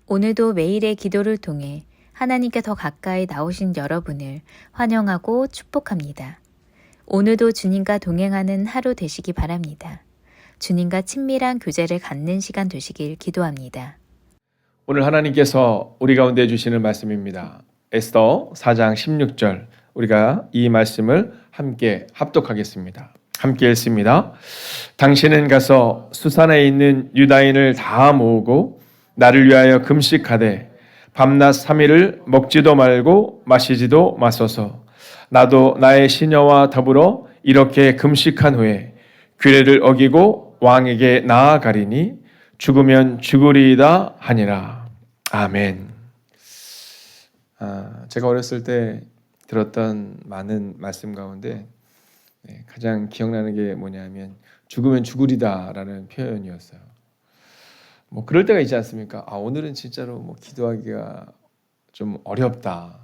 오늘도 매일의 기도를 통해 하나님께 더 가까이 나오신 여러분을 환영하고 축복합니다. 오늘도 주님과 동행하는 하루 되시기 바랍니다. 주님과 친밀한 교제를 갖는 시간 되시길 기도합니다. 오늘 하나님께서 우리 가운데 주시는 말씀입니다. 에스더 4장 16절, 우리가 이 말씀을 함께 합독하겠습니다. 함께 읽습니다. 당신은 가서 수산에 있는 유다인을 다 모으고 나를 위하여 금식하되 밤낮 3일을 먹지도 말고 마시지도 마소서. 나도 나의 시녀와 더불어 이렇게 금식한 후에 규례를 어기고 왕에게 나아가리니 죽으면 죽으리이다 하니라. 아멘. 제가 어렸을 때 들었던 많은 말씀 가운데 가장 기억나는 게 뭐냐면 죽으면 죽으리다라는 표현이었어요. 뭐 그럴 때가 있지 않습니까? 오늘은 진짜로 뭐 기도하기가 좀 어렵다.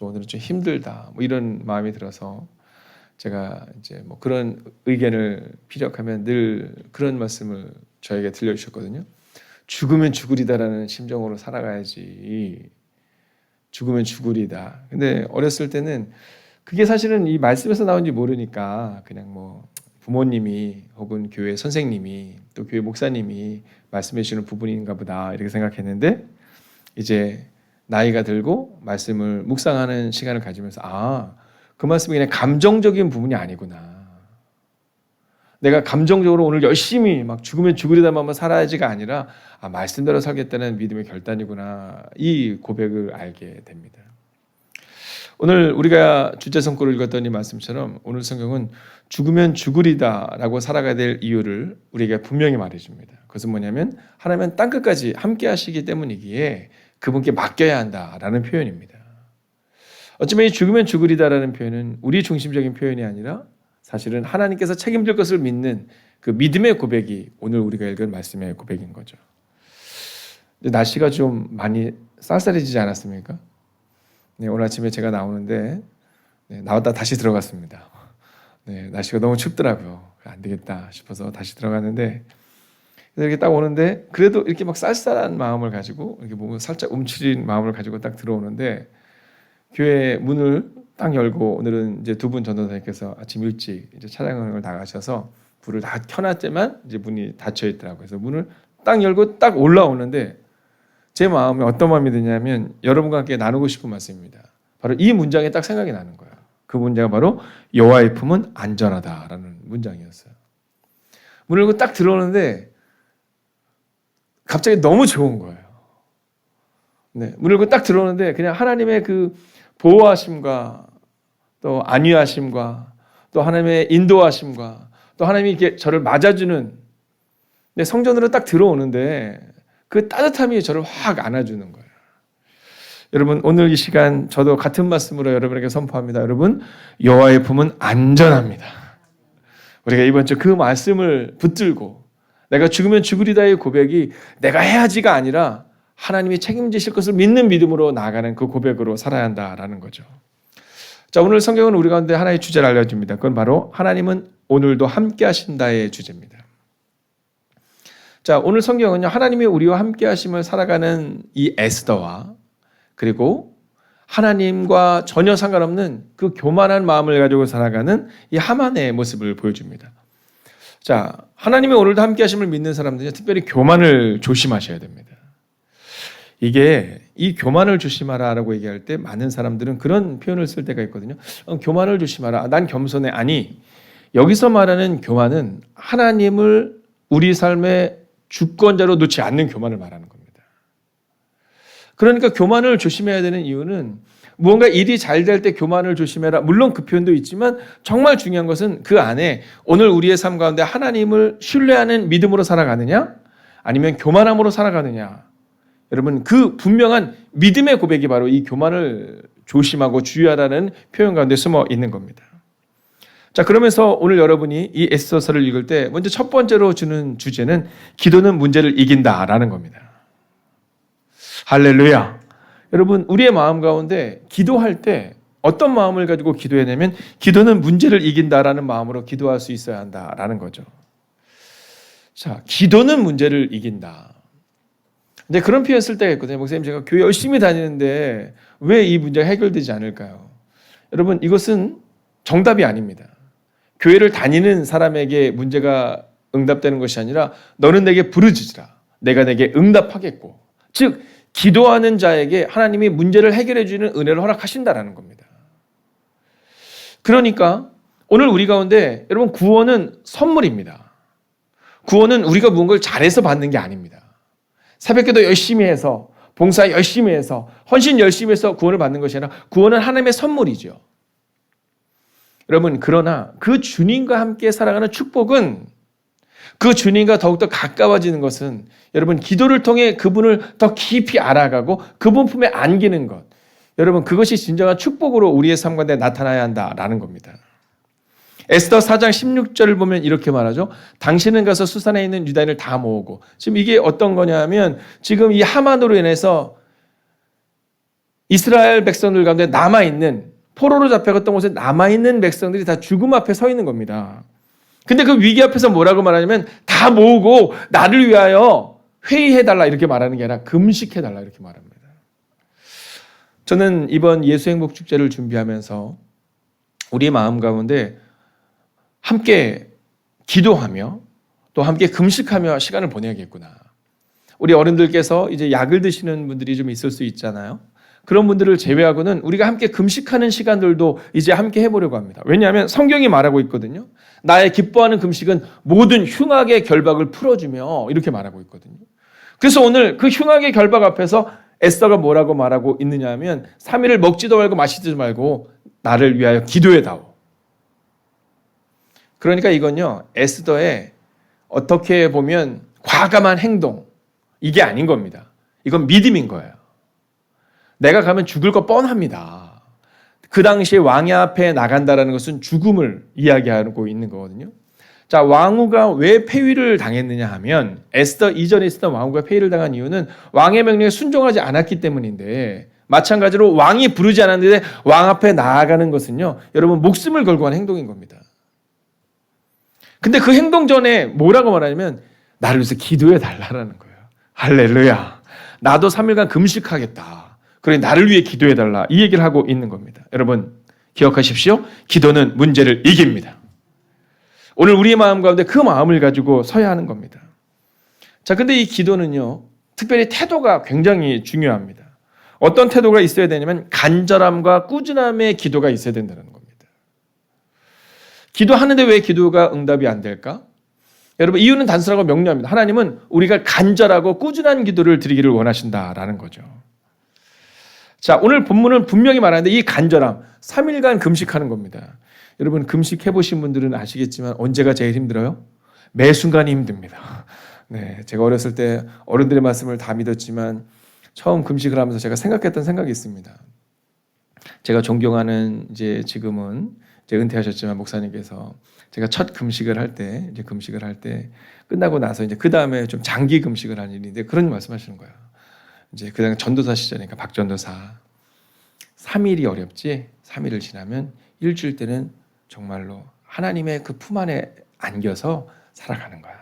오늘은 좀 힘들다. 뭐 이런 마음이 들어서 제가 이제 뭐 그런 의견을 피력하면 늘 그런 말씀을 저에게 들려주셨거든요. 죽으면 죽으리다라는 심정으로 살아가야지. 죽으면 죽으리다. 근데 어렸을 때는 그게 사실은 이 말씀에서 나온지 모르니까 그냥 뭐 부모님이 혹은 교회 선생님이 또 교회 목사님이 말씀해 주시는 부분인가 보다 이렇게 생각했는데, 이제 나이가 들고 말씀을 묵상하는 시간을 가지면서 그 말씀이 그냥 감정적인 부분이 아니구나. 내가 감정적으로 오늘 열심히 막 죽으면 죽으리다만 살아야지가 아니라 말씀대로 살겠다는 믿음의 결단이구나. 이 고백을 알게 됩니다. 오늘 우리가 주제 성구를 읽었던 이 말씀처럼 오늘 성경은 죽으면 죽으리다라고 살아가야 될 이유를 우리에게 분명히 말해줍니다. 그것은 뭐냐면 하나님은 땅끝까지 함께 하시기 때문이기에 그분께 맡겨야 한다라는 표현입니다. 어쩌면 이 죽으면 죽으리다라는 표현은 우리 중심적인 표현이 아니라 사실은 하나님께서 책임질 것을 믿는 그 믿음의 고백이 오늘 우리가 읽은 말씀의 고백인 거죠. 날씨가 좀 많이 쌀쌀해지지 않았습니까? 오늘 아침에 제가 나오는데 나왔다 다시 들어갔습니다. 날씨가 너무 춥더라고요. 안 되겠다 싶어서 다시 들어갔는데, 이렇게 딱 오는데 그래도 이렇게 막 쌀쌀한 마음을 가지고 이렇게 몸을 살짝 움츠린 마음을 가지고 딱 들어오는데, 교회 문을 딱 열고 오늘은 이제 두 분 전도사님께서 아침 일찍 이제 차량을 나가셔서 불을 다 켜놨지만 이제 문이 닫혀 있더라고요. 그래서 문을 딱 열고 딱 올라오는데 제 마음에 어떤 마음이 드냐면 여러분과 함께 나누고 싶은 말씀입니다. 바로 이 문장이 딱 생각이 나는 거예요. 그 문장은 바로 여호와의 품은 안전하다라는 문장이었어요. 문을 열고 딱 들어오는데 갑자기 너무 좋은 거예요. 문을 열고 딱 들어오는데 그냥 하나님의 그 보호하심과 또 안위하심과 또 하나님의 인도하심과 또 하나님이 이렇게 저를 맞아주는, 성전으로 딱 들어오는데 그 따뜻함이 저를 확 안아주는 거예요. 여러분, 오늘 이 시간 저도 같은 말씀으로 여러분에게 선포합니다. 여러분, 여호와의 품은 안전합니다. 우리가 이번 주 그 말씀을 붙들고 내가 죽으면 죽으리다의 고백이 내가 해야지가 아니라 하나님이 책임지실 것을 믿는 믿음으로 나아가는 그 고백으로 살아야 한다라는 거죠. 자, 오늘 성경은 우리 가운데 하나의 주제를 알려줍니다. 그건 바로 하나님은 오늘도 함께 하신다의 주제입니다. 자, 오늘 성경은요, 하나님이 우리와 함께 하심을 살아가는 이 에스더와 그리고 하나님과 전혀 상관없는 그 교만한 마음을 가지고 살아가는 이 하만의 모습을 보여줍니다. 자, 하나님이 오늘도 함께 하심을 믿는 사람들은 특별히 교만을 조심하셔야 됩니다. 이게 이 교만을 조심하라라고 얘기할 때 많은 사람들은 그런 표현을 쓸 때가 있거든요. 교만을 조심하라. 난 겸손해. 아니, 여기서 말하는 교만은 하나님을 우리 삶의 주권자로 놓지 않는 교만을 말하는 겁니다. 그러니까 교만을 조심해야 되는 이유는 무언가 일이 잘 될 때 교만을 조심해라. 물론 그 표현도 있지만 정말 중요한 것은 그 안에 오늘 우리의 삶 가운데 하나님을 신뢰하는 믿음으로 살아가느냐 아니면 교만함으로 살아가느냐. 여러분, 그 분명한 믿음의 고백이 바로 이 교만을 조심하고 주의하라는 표현 가운데 숨어 있는 겁니다. 자, 그러면서 오늘 여러분이 이 에스더서를 읽을 때 먼저 첫 번째로 주는 주제는 기도는 문제를 이긴다라는 겁니다. 할렐루야. 여러분, 우리의 마음 가운데 기도할 때 어떤 마음을 가지고 기도해야 되냐면 기도는 문제를 이긴다라는 마음으로 기도할 수 있어야 한다라는 거죠. 자, 기도는 문제를 이긴다. 근데 그런 표현 쓸 때가 있거든요. 목사님, 제가 교회 열심히 다니는데 왜 이 문제가 해결되지 않을까요? 여러분, 이것은 정답이 아닙니다. 교회를 다니는 사람에게 문제가 응답되는 것이 아니라 너는 내게 부르짖으라. 내가 내게 응답하겠고. 즉 기도하는 자에게 하나님이 문제를 해결해 주는 은혜를 허락하신다라는 겁니다. 그러니까 오늘 우리 가운데 여러분 구원은 선물입니다. 구원은 우리가 무언가를 잘해서 받는 게 아닙니다. 새벽기도 열심히 해서 봉사 열심히 해서 헌신 열심히 해서 구원을 받는 것이 아니라 구원은 하나님의 선물이죠. 여러분 그러나 그 주님과 함께 살아가는 축복은 그 주님과 더욱더 가까워지는 것은 여러분 기도를 통해 그분을 더 깊이 알아가고 그분 품에 안기는 것. 여러분 그것이 진정한 축복으로 우리의 삶 가운데 나타나야 한다라는 겁니다. 에스더 4장 16절을 보면 이렇게 말하죠. 당신은 가서 수산에 있는 유다인을 다 모으고. 지금 이게 어떤 거냐면 지금 이 하만으로 인해서 이스라엘 백성들 가운데 남아있는 포로로 잡혀갔던 곳에 남아있는 백성들이 다 죽음 앞에 서 있는 겁니다. 근데 그 위기 앞에서 뭐라고 말하냐면 다 모으고 나를 위하여 회의해달라 이렇게 말하는 게 아니라 금식해달라 이렇게 말합니다. 저는 이번 예수행복축제를 준비하면서 우리 마음 가운데 함께 기도하며 또 함께 금식하며 시간을 보내야겠구나. 우리 어른들께서 이제 약을 드시는 분들이 좀 있을 수 있잖아요. 그런 분들을 제외하고는 우리가 함께 금식하는 시간들도 이제 함께 해보려고 합니다. 왜냐하면 성경이 말하고 있거든요. 나의 기뻐하는 금식은 모든 흉악의 결박을 풀어주며 이렇게 말하고 있거든요. 그래서 오늘 그 흉악의 결박 앞에서 에스더가 뭐라고 말하고 있느냐 하면 3일을 먹지도 말고 마시지도 말고 나를 위하여 기도해다오. 그러니까 이건요, 에스더의 어떻게 보면 과감한 행동, 이게 아닌 겁니다. 이건 믿음인 거예요. 내가 가면 죽을 거 뻔합니다. 그 당시에 왕의 앞에 나간다라는 것은 죽음을 이야기하고 있는 거거든요. 자, 왕후가 왜 폐위를 당했느냐 하면 에스더 이전에 있었던 왕후가 폐위를 당한 이유는 왕의 명령에 순종하지 않았기 때문인데 마찬가지로 왕이 부르지 않았는데 왕 앞에 나아가는 것은요, 여러분 목숨을 걸고 한 행동인 겁니다. 근데 그 행동 전에 뭐라고 말하냐면 나를 위해서 기도해 달라라는 거예요. 할렐루야. 나도 3일간 금식하겠다. 그래 나를 위해 기도해 달라. 이 얘기를 하고 있는 겁니다. 여러분 기억하십시오. 기도는 문제를 이깁니다. 오늘 우리의 마음 가운데 그 마음을 가지고 서야 하는 겁니다. 자, 근데 이 기도는요, 특별히 태도가 굉장히 중요합니다. 어떤 태도가 있어야 되냐면 간절함과 꾸준함의 기도가 있어야 된다는 겁니다. 기도하는데 왜 기도가 응답이 안 될까? 여러분 이유는 단순하고 명료합니다. 하나님은 우리가 간절하고 꾸준한 기도를 드리기를 원하신다라는 거죠. 자, 오늘 본문은 분명히 말하는데 이 간절함, 3일간 금식하는 겁니다. 여러분 금식해 보신 분들은 아시겠지만 언제가 제일 힘들어요? 매 순간이 힘듭니다. 네, 제가 어렸을 때 어른들의 말씀을 다 믿었지만 처음 금식을 하면서 제가 생각했던 생각이 있습니다. 제가 존경하는 이제 지금은 이제 은퇴하셨지만 목사님께서 제가 첫 금식을 할 때 끝나고 나서 이제 그 다음에 좀 장기 금식을 한 일인데 그런 말씀하시는 거예요. 이제 그 당시 전도사 시절이니까 박 전도사 3일이 어렵지 3일을 지나면 일주일 때는 정말로 하나님의 그 품 안에 안겨서 살아가는 거야.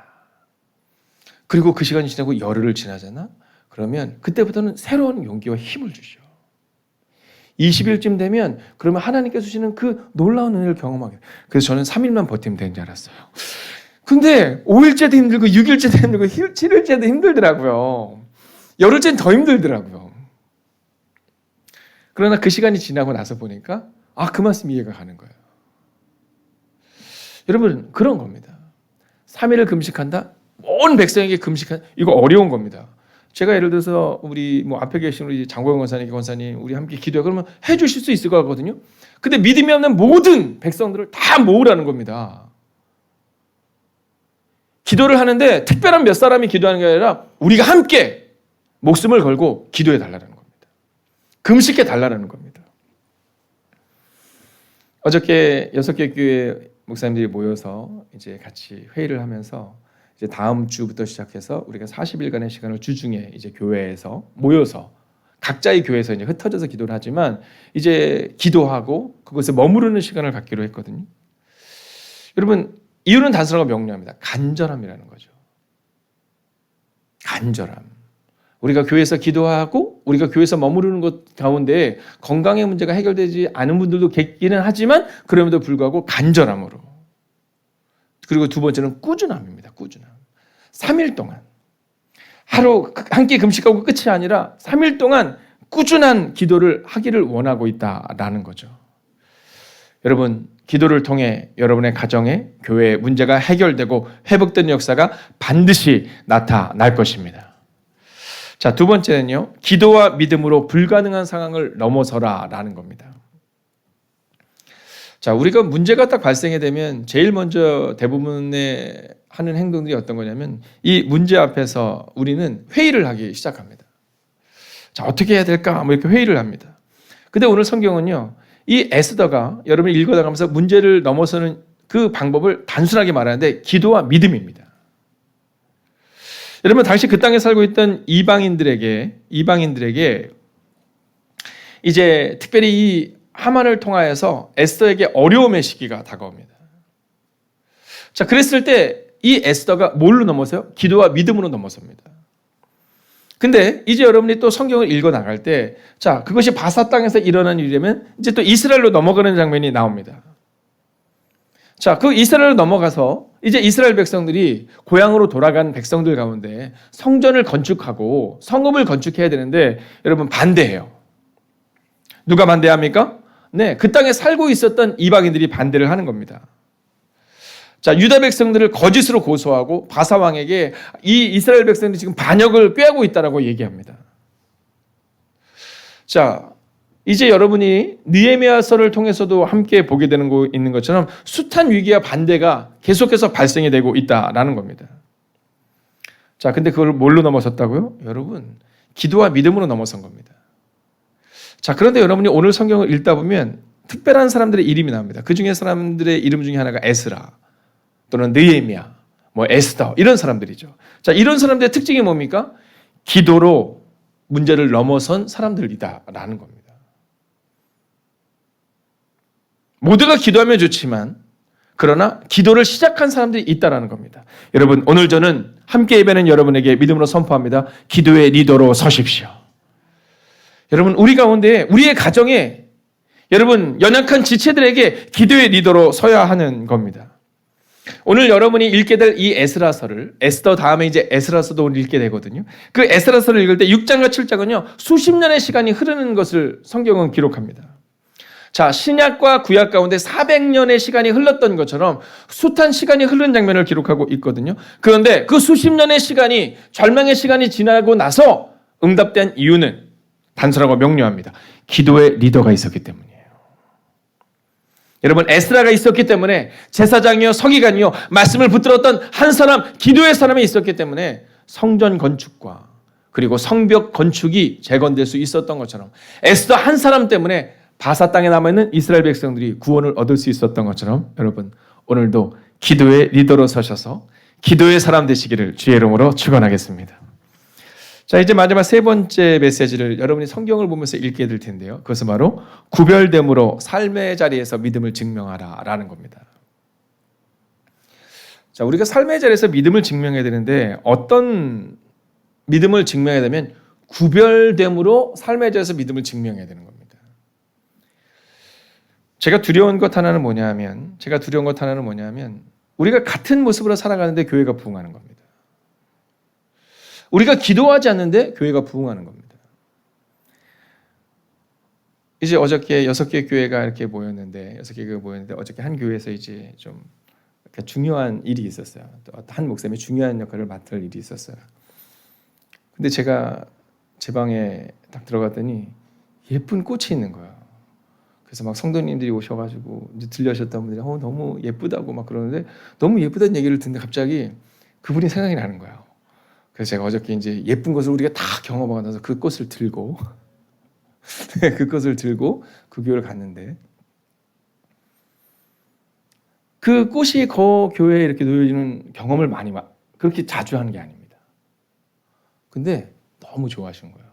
그리고 그 시간이 지나고 열흘을 지나잖아. 그러면 그때부터는 새로운 용기와 힘을 주셔. 20일쯤 되면 그러면 하나님께서 주시는 그 놀라운 은혜를 경험하게. 그래서 저는 3일만 버티면 되는 줄 알았어요. 근데 5일째도 힘들고 6일째도 힘들고 7일째도 힘들더라고요. 열흘째는 더 힘들더라고요. 그러나 그 시간이 지나고 나서 보니까 그 말씀 이해가 가는 거예요. 여러분 그런 겁니다. 3일을 금식한다? 온 백성에게 금식한 이거 어려운 겁니다. 제가 예를 들어서 우리 앞에 계신 우리 장고영 권사님 우리 함께 기도해 그러면 해주실 수 있을 것 같거든요. 근데 믿음이 없는 모든 백성들을 다 모으라는 겁니다. 기도를 하는데 특별한 몇 사람이 기도하는 게 아니라 우리가 함께 목숨을 걸고 기도해 달라는 겁니다. 금식해 달라는 겁니다. 어저께 6개 교회 목사님들이 모여서 이제 같이 회의를 하면서 이제 다음 주부터 시작해서 우리가 40일간의 시간을 주중에 이제 교회에서 모여서 각자의 교회에서 이제 흩어져서 기도를 하지만 이제 기도하고 그것에 머무르는 시간을 갖기로 했거든요. 여러분 이유는 단순하고 명료합니다. 간절함이라는 거죠. 간절함. 우리가 교회에서 기도하고 우리가 교회에서 머무르는 것 가운데 건강의 문제가 해결되지 않은 분들도 계기는 하지만 그럼에도 불구하고 간절함으로. 그리고 두 번째는 꾸준함입니다. 꾸준함. 3일 동안 하루 한 끼 금식하고 끝이 아니라 3일 동안 꾸준한 기도를 하기를 원하고 있다라는 거죠. 여러분, 기도를 통해 여러분의 가정에 교회의 문제가 해결되고 회복되는 역사가 반드시 나타날 것입니다. 자, 두 번째는요. 기도와 믿음으로 불가능한 상황을 넘어서라라는 겁니다. 자, 우리가 문제가 딱 발생이 되면 제일 먼저 대부분의 하는 행동들이 어떤 거냐면 이 문제 앞에서 우리는 회의를 하기 시작합니다. 자, 어떻게 해야 될까? 뭐 이렇게 회의를 합니다. 근데 오늘 성경은요. 이 에스더가 여러분이 읽어나가면서 문제를 넘어서는 그 방법을 단순하게 말하는데 기도와 믿음입니다. 여러분 당시 그 땅에 살고 있던 이방인들에게 이제 특별히 이 하만을 통하여서 에스더에게 어려움의 시기가 다가옵니다. 자, 그랬을 때 이 에스더가 뭘로 넘어서요? 기도와 믿음으로 넘어섭니다. 근데 이제 여러분이 또 성경을 읽어 나갈 때, 자, 그것이 바사 땅에서 일어난 일이라면 이제 또 이스라엘로 넘어가는 장면이 나옵니다. 자, 그 이스라엘로 넘어가서 이제 이스라엘 백성들이 고향으로 돌아간 백성들 가운데 성전을 건축하고 성읍을 건축해야 되는데 여러분 반대해요. 누가 반대합니까? 네, 그 땅에 살고 있었던 이방인들이 반대를 하는 겁니다. 자, 유다 백성들을 거짓으로 고소하고 바사 왕에게 이 이스라엘 백성들이 지금 반역을 꾀하고 있다라고 얘기합니다. 자, 이제 여러분이 느헤미야서를 통해서도 함께 보게 되는 거 있는 것처럼 숱한 위기와 반대가 계속해서 발생이 되고 있다라는 겁니다. 자, 근데 그걸 뭘로 넘어섰다고요? 여러분, 기도와 믿음으로 넘어선 겁니다. 자, 그런데 여러분이 오늘 성경을 읽다 보면 특별한 사람들의 이름이 나옵니다. 그 중에 사람들의 이름 중에 하나가 에스라 또는 느헤미야, 뭐 에스더 이런 사람들이죠. 자, 이런 사람들의 특징이 뭡니까? 기도로 문제를 넘어선 사람들이다라는 겁니다. 모두가 기도하면 좋지만 그러나 기도를 시작한 사람들이 있다라는 겁니다. 여러분, 오늘 저는 함께 예배는 여러분에게 믿음으로 선포합니다. 기도의 리더로 서십시오. 여러분, 우리 가운데 우리의 가정에 여러분 연약한 지체들에게 기도의 리더로 서야 하는 겁니다. 오늘 여러분이 읽게 될 이 에스라서를 에스더 다음에 이제 에스라서도 오늘 읽게 되거든요. 그 에스라서를 읽을 때 6장과 7장은요. 수십 년의 시간이 흐르는 것을 성경은 기록합니다. 자, 신약과 구약 가운데 400년의 시간이 흘렀던 것처럼 숱한 시간이 흐르는 장면을 기록하고 있거든요. 그런데 그 수십 년의 시간이 절망의 시간이 지나고 나서 응답된 이유는 단순하고 명료합니다. 기도의 리더가 있었기 때문이에요. 여러분, 에스라가 있었기 때문에 제사장이요 서기관이요 말씀을 붙들었던 한 사람, 기도의 사람이 있었기 때문에 성전 건축과 그리고 성벽 건축이 재건될 수 있었던 것처럼 에스더 한 사람 때문에 바사 땅에 남아있는 이스라엘 백성들이 구원을 얻을 수 있었던 것처럼 여러분, 오늘도 기도의 리더로 서셔서 기도의 사람 되시기를 주의 이름으로 축원하겠습니다. 자, 이제 마지막 세 번째 메시지를 여러분이 성경을 보면서 읽게 될 텐데요. 그것은 바로 구별됨으로 삶의 자리에서 믿음을 증명하라라는 겁니다. 자, 우리가 삶의 자리에서 믿음을 증명해야 되는데 어떤 믿음을 증명해야 되면 구별됨으로 삶의 자리에서 믿음을 증명해야 되는 겁니다. 제가 두려운 것 하나는 뭐냐면 우리가 같은 모습으로 살아가는데 교회가 부흥하는 겁니다. 우리가 기도하지 않는데 교회가 부흥하는 겁니다. 이제 어저께 6개 교회가 이렇게 모였는데 어저께 한 교회에서 이제 좀 중요한 일이 있었어요. 한 목사님이 중요한 역할을 맡을 일이 있었어요. 근데 제가 제 방에 딱 들어갔더니 예쁜 꽃이 있는 거예요. 그래서 막 성도님들이 오셔가지고 이제 들려오셨던 분들이 너무 예쁘다고 막 그러는데 너무 예쁘다는 얘기를 듣는데 갑자기 그분이 생각이 나는 거예요. 그래서 제가 어저께 이제 예쁜 것을 우리가 다 경험하고 나서 그 꽃을 들고 그 교회를 갔는데 그 꽃이 그 교회에 이렇게 놓여지는 경험을 그렇게 자주 하는 게 아닙니다. 근데 너무 좋아하신 거예요.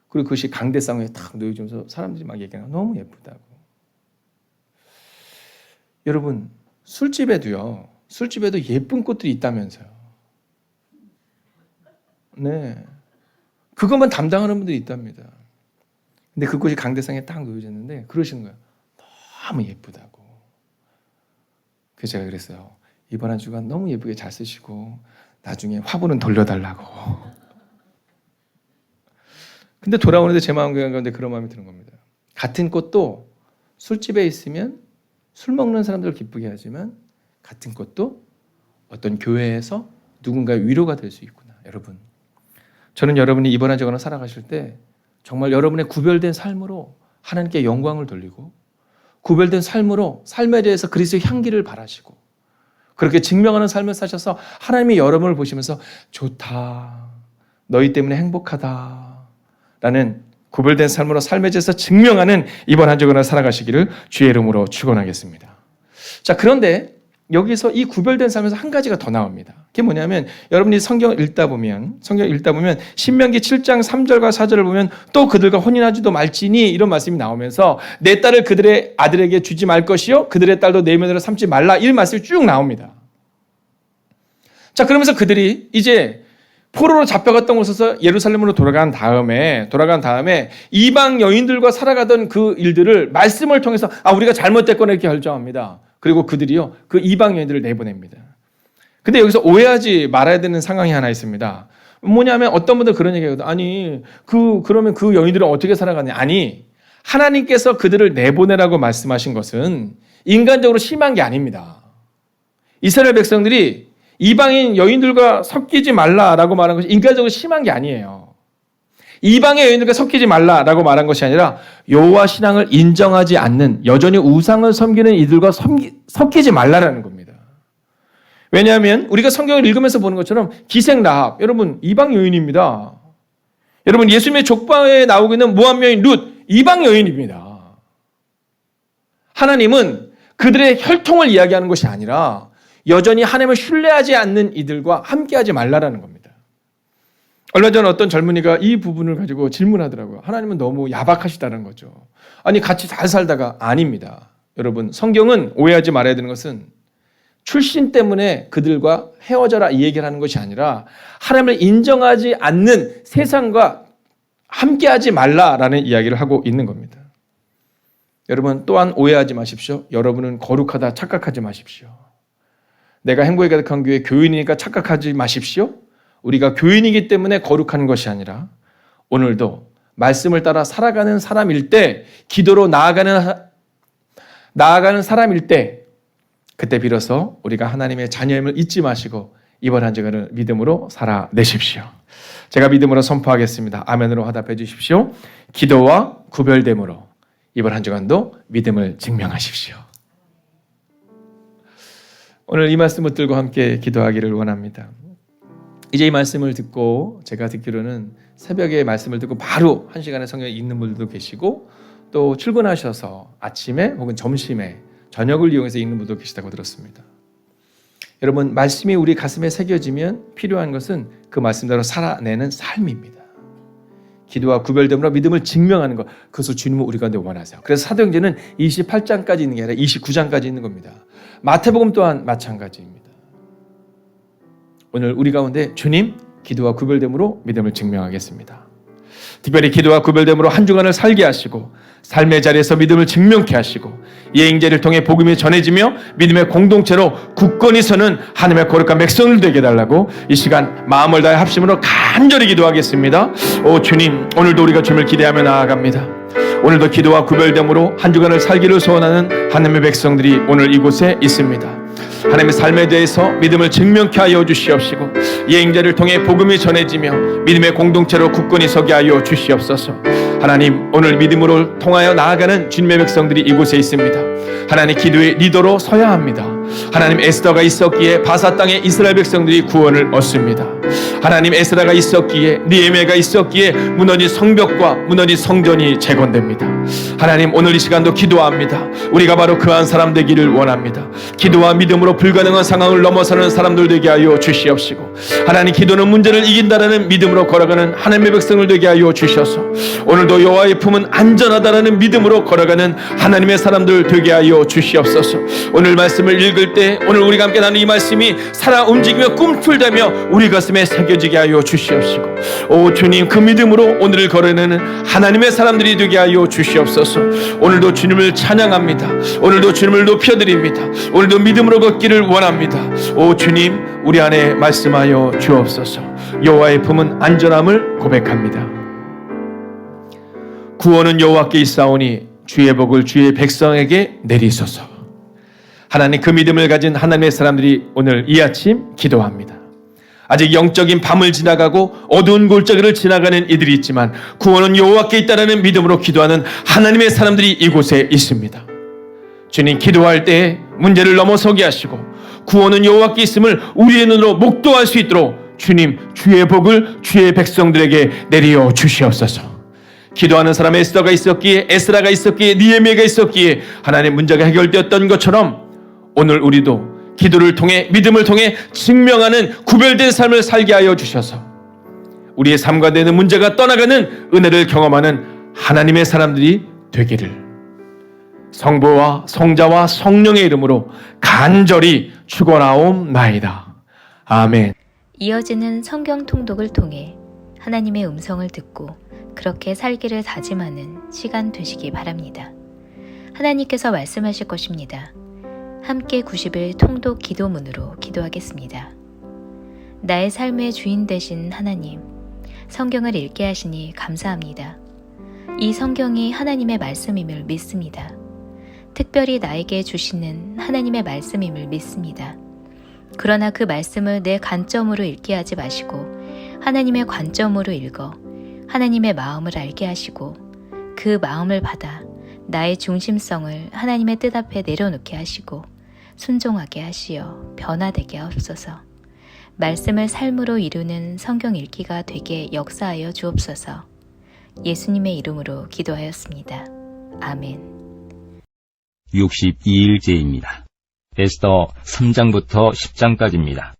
그리고 그것이 강대상에 딱 놓여지면서 사람들이 막 얘기하는 너무 예쁘다고. 여러분, 술집에도 예쁜 꽃들이 있다면서요. 네. 그것만 담당하는 분들이 있답니다. 근데 그곳이 강대상에 딱 놓여졌는데 그러시는 거예요. 너무 예쁘다고. 그래서 제가 그랬어요. 이번 한 주간 너무 예쁘게 잘 쓰시고 나중에 화분은 돌려달라고. 근데 돌아오는데 제 마음 가운데 그런 마음이 드는 겁니다. 같은 꽃도 술집에 있으면 술 먹는 사람들을 기쁘게 하지만 같은 꽃도 어떤 교회에서 누군가의 위로가 될 수 있구나. 여러분, 저는 여러분이 이번 한 주간을 살아가실 때 정말 여러분의 구별된 삶으로 하나님께 영광을 돌리고 구별된 삶으로 삶에 대해서 그리스도의 향기를 바라시고 그렇게 증명하는 삶을 사셔서 하나님이 여러분을 보시면서 좋다, 너희 때문에 행복하다 라는 구별된 삶으로 삶에 대해서 증명하는 이번 한 주간을 살아가시기를 주의 이름으로 축원하겠습니다. 자, 그런데 여기서 이 구별된 삶에서 한 가지가 더 나옵니다. 그게 뭐냐면 여러분이 성경을 읽다 보면 신명기 7장 3절과 4절을 보면 또 그들과 혼인하지도 말지니 이런 말씀이 나오면서 내 딸을 그들의 아들에게 주지 말 것이요 그들의 딸도 내 며느리로 삼지 말라 이 말씀이 쭉 나옵니다. 자, 그러면서 그들이 이제 포로로 잡혀갔던 곳에서 예루살렘으로 돌아간 다음에 이방 여인들과 살아가던 그 일들을 말씀을 통해서 우리가 잘못됐거나 이렇게 결정합니다. 그리고 그들이요 그 이방 여인들을 내보냅니다. 근데 여기서 오해하지 말아야 되는 상황이 하나 있습니다. 뭐냐면 어떤 분들 그런 얘기하거든요. 아니 그러면 그 여인들은 어떻게 살아가냐? 아니, 하나님께서 그들을 내보내라고 말씀하신 것은 인간적으로 심한 게 아닙니다. 이스라엘 백성들이 이방인 여인들과 섞이지 말라라고 말한 것이 인간적으로 심한 게 아니에요. 이방의 여인들과 섞이지 말라라고 말한 것이 아니라 여호와 신앙을 인정하지 않는 여전히 우상을 섬기는 이들과 섞이지 말라라는 겁니다. 왜냐하면 우리가 성경을 읽으면서 보는 것처럼 기생 라합, 여러분 이방 여인입니다. 여러분 예수님의 족보에 나오고 있는 모압 여인 룻, 이방 여인입니다. 하나님은 그들의 혈통을 이야기하는 것이 아니라 여전히 하나님을 신뢰하지 않는 이들과 함께하지 말라라는 겁니다. 얼마 전 어떤 젊은이가 이 부분을 가지고 질문하더라고요. 하나님은 너무 야박하시다는 거죠. 아니 같이 잘 살다가 아닙니다. 여러분 성경은 오해하지 말아야 되는 것은 출신 때문에 그들과 헤어져라 이 얘기를 하는 것이 아니라 하나님을 인정하지 않는 세상과 함께하지 말라라는 이야기를 하고 있는 겁니다. 여러분 또한 오해하지 마십시오. 여러분은 거룩하다 착각하지 마십시오. 내가 행복에 가득한 교회 교인이니까 착각하지 마십시오. 우리가 교인이기 때문에 거룩한 것이 아니라 오늘도 말씀을 따라 살아가는 사람일 때 기도로 나아가는 사람일 때 그때 비로소 우리가 하나님의 자녀임을 잊지 마시고 이번 한 주간을 믿음으로 살아내십시오. 제가 믿음으로 선포하겠습니다. 아멘으로 화답해 주십시오. 기도와 구별됨으로 이번 한 주간도 믿음을 증명하십시오. 오늘 이 말씀을 들고 함께 기도하기를 원합니다. 이제 이 말씀을 듣고 제가 듣기로는 새벽에 말씀을 듣고 바로 한 시간에 성경을 읽는 분들도 계시고 또 출근하셔서 아침에 혹은 점심에 저녁을 이용해서 읽는 분도 계시다고 들었습니다. 여러분 말씀이 우리 가슴에 새겨지면 필요한 것은 그 말씀대로 살아내는 삶입니다. 기도와 구별됨으로 믿음을 증명하는 것, 그것을 주님은 우리 가운데 원하세요. 그래서 사도행전은 28장까지 있는 게 아니라 29장까지 있는 겁니다. 마태복음 또한 마찬가지입니다. 오늘 우리 가운데 주님 기도와 구별됨으로 믿음을 증명하겠습니다. 특별히 기도와 구별됨으로 한 주간을 살게 하시고 삶의 자리에서 믿음을 증명케 하시고 예행제를 통해 복음이 전해지며 믿음의 공동체로 굳건히 서는 하나님의 거룩한 백성들 되게 해달라고 이 시간 마음을 다해 합심으로 간절히 기도하겠습니다. 오 주님, 오늘도 우리가 주님을 기대하며 나아갑니다. 오늘도 기도와 구별됨으로 한 주간을 살기를 소원하는 하나님의 백성들이 오늘 이곳에 있습니다. 하나님의 삶에 대해서 믿음을 증명케 하여 주시옵시고 예행자를 통해 복음이 전해지며 믿음의 공동체로 굳건히 서게 하여 주시옵소서. 하나님 오늘 믿음으로 통하여 나아가는 주님의 백성들이 이곳에 있습니다. 하나님 기도의 리더로 서야 합니다. 하나님 에스더가 있었기에 바사 땅의 이스라엘 백성들이 구원을 얻습니다. 하나님 에스라가 있었기에 느헤미야가 있었기에 무너진 성벽과 무너진 성전이 재건됩니다. 하나님 오늘 이 시간도 기도합니다. 우리가 바로 그러한 사람 되기를 원합니다. 기도와 믿음으로 불가능한 상황을 넘어서는 사람들 되게 하여 주시옵시고 하나님 기도는 문제를 이긴다라는 믿음으로 걸어가는 하나님의 백성을 되게 하여 주셔서 오늘도 여호와의 품은 안전하다라는 믿음으로 걸어가는 하나님의 사람들 되게 하여 주시옵소서. 오늘 말씀을 읽을 때 오늘 우리가 함께 나눈 이 말씀이 살아 움직이며 꿈틀대며 우리 가슴에 새겨지게 하여 주시옵시고, 오 주님, 그 믿음으로 오늘을 걸어내는 하나님의 사람들이 되게 하여 주시옵소서. 오늘도 주님을 찬양합니다. 오늘도 주님을 높여드립니다. 오늘도 믿음으로 걷기를 원합니다. 오 주님, 우리 안에 말씀하여 주옵소서. 여호와의 품은 안전함을 고백합니다. 구원은 여호와께 있사오니 주의 복을 주의 백성에게 내리소서. 하나님, 그 믿음을 가진 하나님의 사람들이 오늘 이 아침 기도합니다. 아직 영적인 밤을 지나가고 어두운 골짜기를 지나가는 이들이 있지만 구원은 여호와께 있다라는 믿음으로 기도하는 하나님의 사람들이 이곳에 있습니다. 주님, 기도할 때 문제를 넘어서게 하시고 구원은 여호와께 있음을 우리의 눈으로 목도할 수 있도록 주님, 주의 복을 주의 백성들에게 내려 주시옵소서. 기도하는 사람의 에스더가 있었기에, 에스라가 있었기에, 니에미아가 있었기에 하나님의 문제가 해결되었던 것처럼 오늘 우리도 기도를 통해, 믿음을 통해 증명하는 구별된 삶을 살게 하여 주셔서 우리의 삶과 되는 문제가 떠나가는 은혜를 경험하는 하나님의 사람들이 되기를 성부와 성자와 성령의 이름으로 간절히 축원하옵나이다. 아멘. 이어지는 성경 통독을 통해 하나님의 음성을 듣고 그렇게 살기를 다짐하는 시간 되시기 바랍니다. 하나님께서 말씀하실 것입니다. 함께 90일 통독 기도문으로 기도하겠습니다. 나의 삶의 주인 되신 하나님, 성경을 읽게 하시니 감사합니다. 이 성경이 하나님의 말씀임을 믿습니다. 특별히 나에게 주시는 하나님의 말씀임을 믿습니다. 그러나 그 말씀을 내 관점으로 읽게 하지 마시고 하나님의 관점으로 읽어 하나님의 마음을 알게 하시고 그 마음을 받아 나의 중심성을 하나님의 뜻 앞에 내려놓게 하시고 순종하게 하시어 변화되게 하옵소서. 말씀을 삶으로 이루는 성경 읽기가 되게 역사하여 주옵소서. 예수님의 이름으로 기도하였습니다. 아멘. 62일째입니다. 에스더 3장부터 10장까지입니다.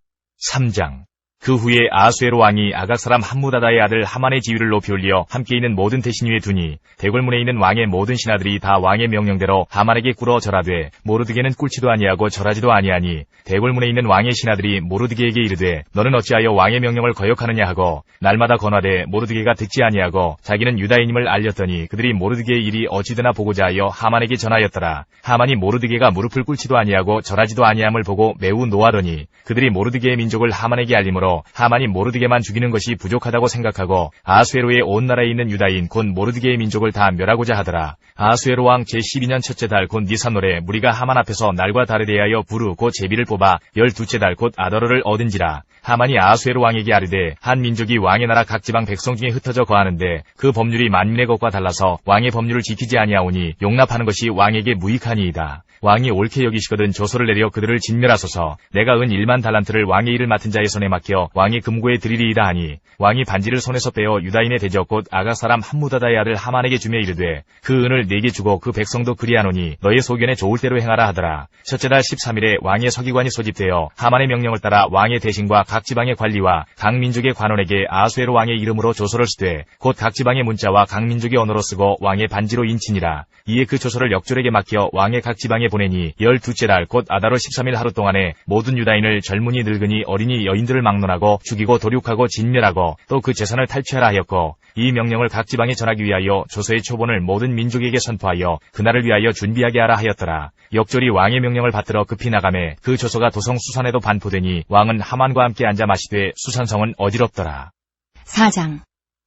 3장. 그 후에 아수에로 왕이 아각 사람 함무다다의 아들 하만의 지위를 높이 올려 함께 있는 모든 대신 위에 두니 대궐문에 있는 왕의 모든 신하들이 다 왕의 명령대로 하만에게 꿇어 절하되 모르드게는 꿇지도 아니하고 절하지도 아니하니 대궐문에 있는 왕의 신하들이 모르드게에게 이르되 너는 어찌하여 왕의 명령을 거역하느냐 하고 날마다 권하되 모르드게가 듣지 아니하고 자기는 유다인임을 알렸더니 그들이 모르드게의 일이 어찌되나 보고자 하여 하만에게 전하였더라. 하만이 모르드게가 무릎을 꿇지도 아니하고 절하지도 아니함을 보고 매우 노하더니 그들이 모르드게의 민족을 하만에게 알림으로 하만이 모르드게만 죽이는 것이 부족하다고 생각하고 아수에로의 온 나라에 있는 유다인 곧 모르드게의 민족을 다 멸하고자 하더라. 아수에로 왕 제12년 첫째 달 곧 니산월에 무리가 하만 앞에서 날과 달에 대하여 부르 곧 제비를 뽑아 12째 달 곧 아더러를 얻은지라. 하만이 아수에로 왕에게 아뢰되 한 민족이 왕의 나라 각 지방 백성 중에 흩어져 거하는데 그 법률이 만민의 것과 달라서 왕의 법률을 지키지 아니하오니 용납하는 것이 왕에게 무익하니이다. 왕이 옳게 여기시거든 조서를 내려 그들을 진멸하소서. 내가 은 1만 달란트를 왕의 일을 맡은 자의 손에 맡겨 왕의 금고에 드리리이다 하니 왕이 반지를 손에서 빼어 유다인의 대적 곧 아각 사람 함무다다의 아들 하만에게 주며 이르되 그 은을 네게 주고 그 백성도 그리하노니 너의 소견에 좋을 대로 행하라 하더라. 첫째 달 13일에 왕의 서기관이 소집되어 하만의 명령을 따라 왕의 대신과 각 지방의 관리와 각 민족의 관원에게 아수에로 왕의 이름으로 조서를 쓰되 곧 각 지방의 문자와 각 민족의 언어로 쓰고 왕의 반지로 인치니라. 이에 그 조서를 역졸에게 맡겨 왕의 각 지방에 보내니 12째 달 곧 아다로 13일 하루 동안에 모든 유다인을 젊은이 늙은이 어린이 여인들을 막론하고 죽이고 도륙하고 진멸하고 또 그 재산을 탈취하라 하였고 이 명령을 각 지방에 전하기 위하여 조서의 초본을 모든 민족에게 선포하여 그날을 위하여 준비하게 하라 하였더라. 역졸이 왕의 명령을 받들어 급히 나가매 그 조서가 도성 수산에도 반포되니 왕은 하만과 함께 앉아 마시되 수산성은 어지럽더라. 4장.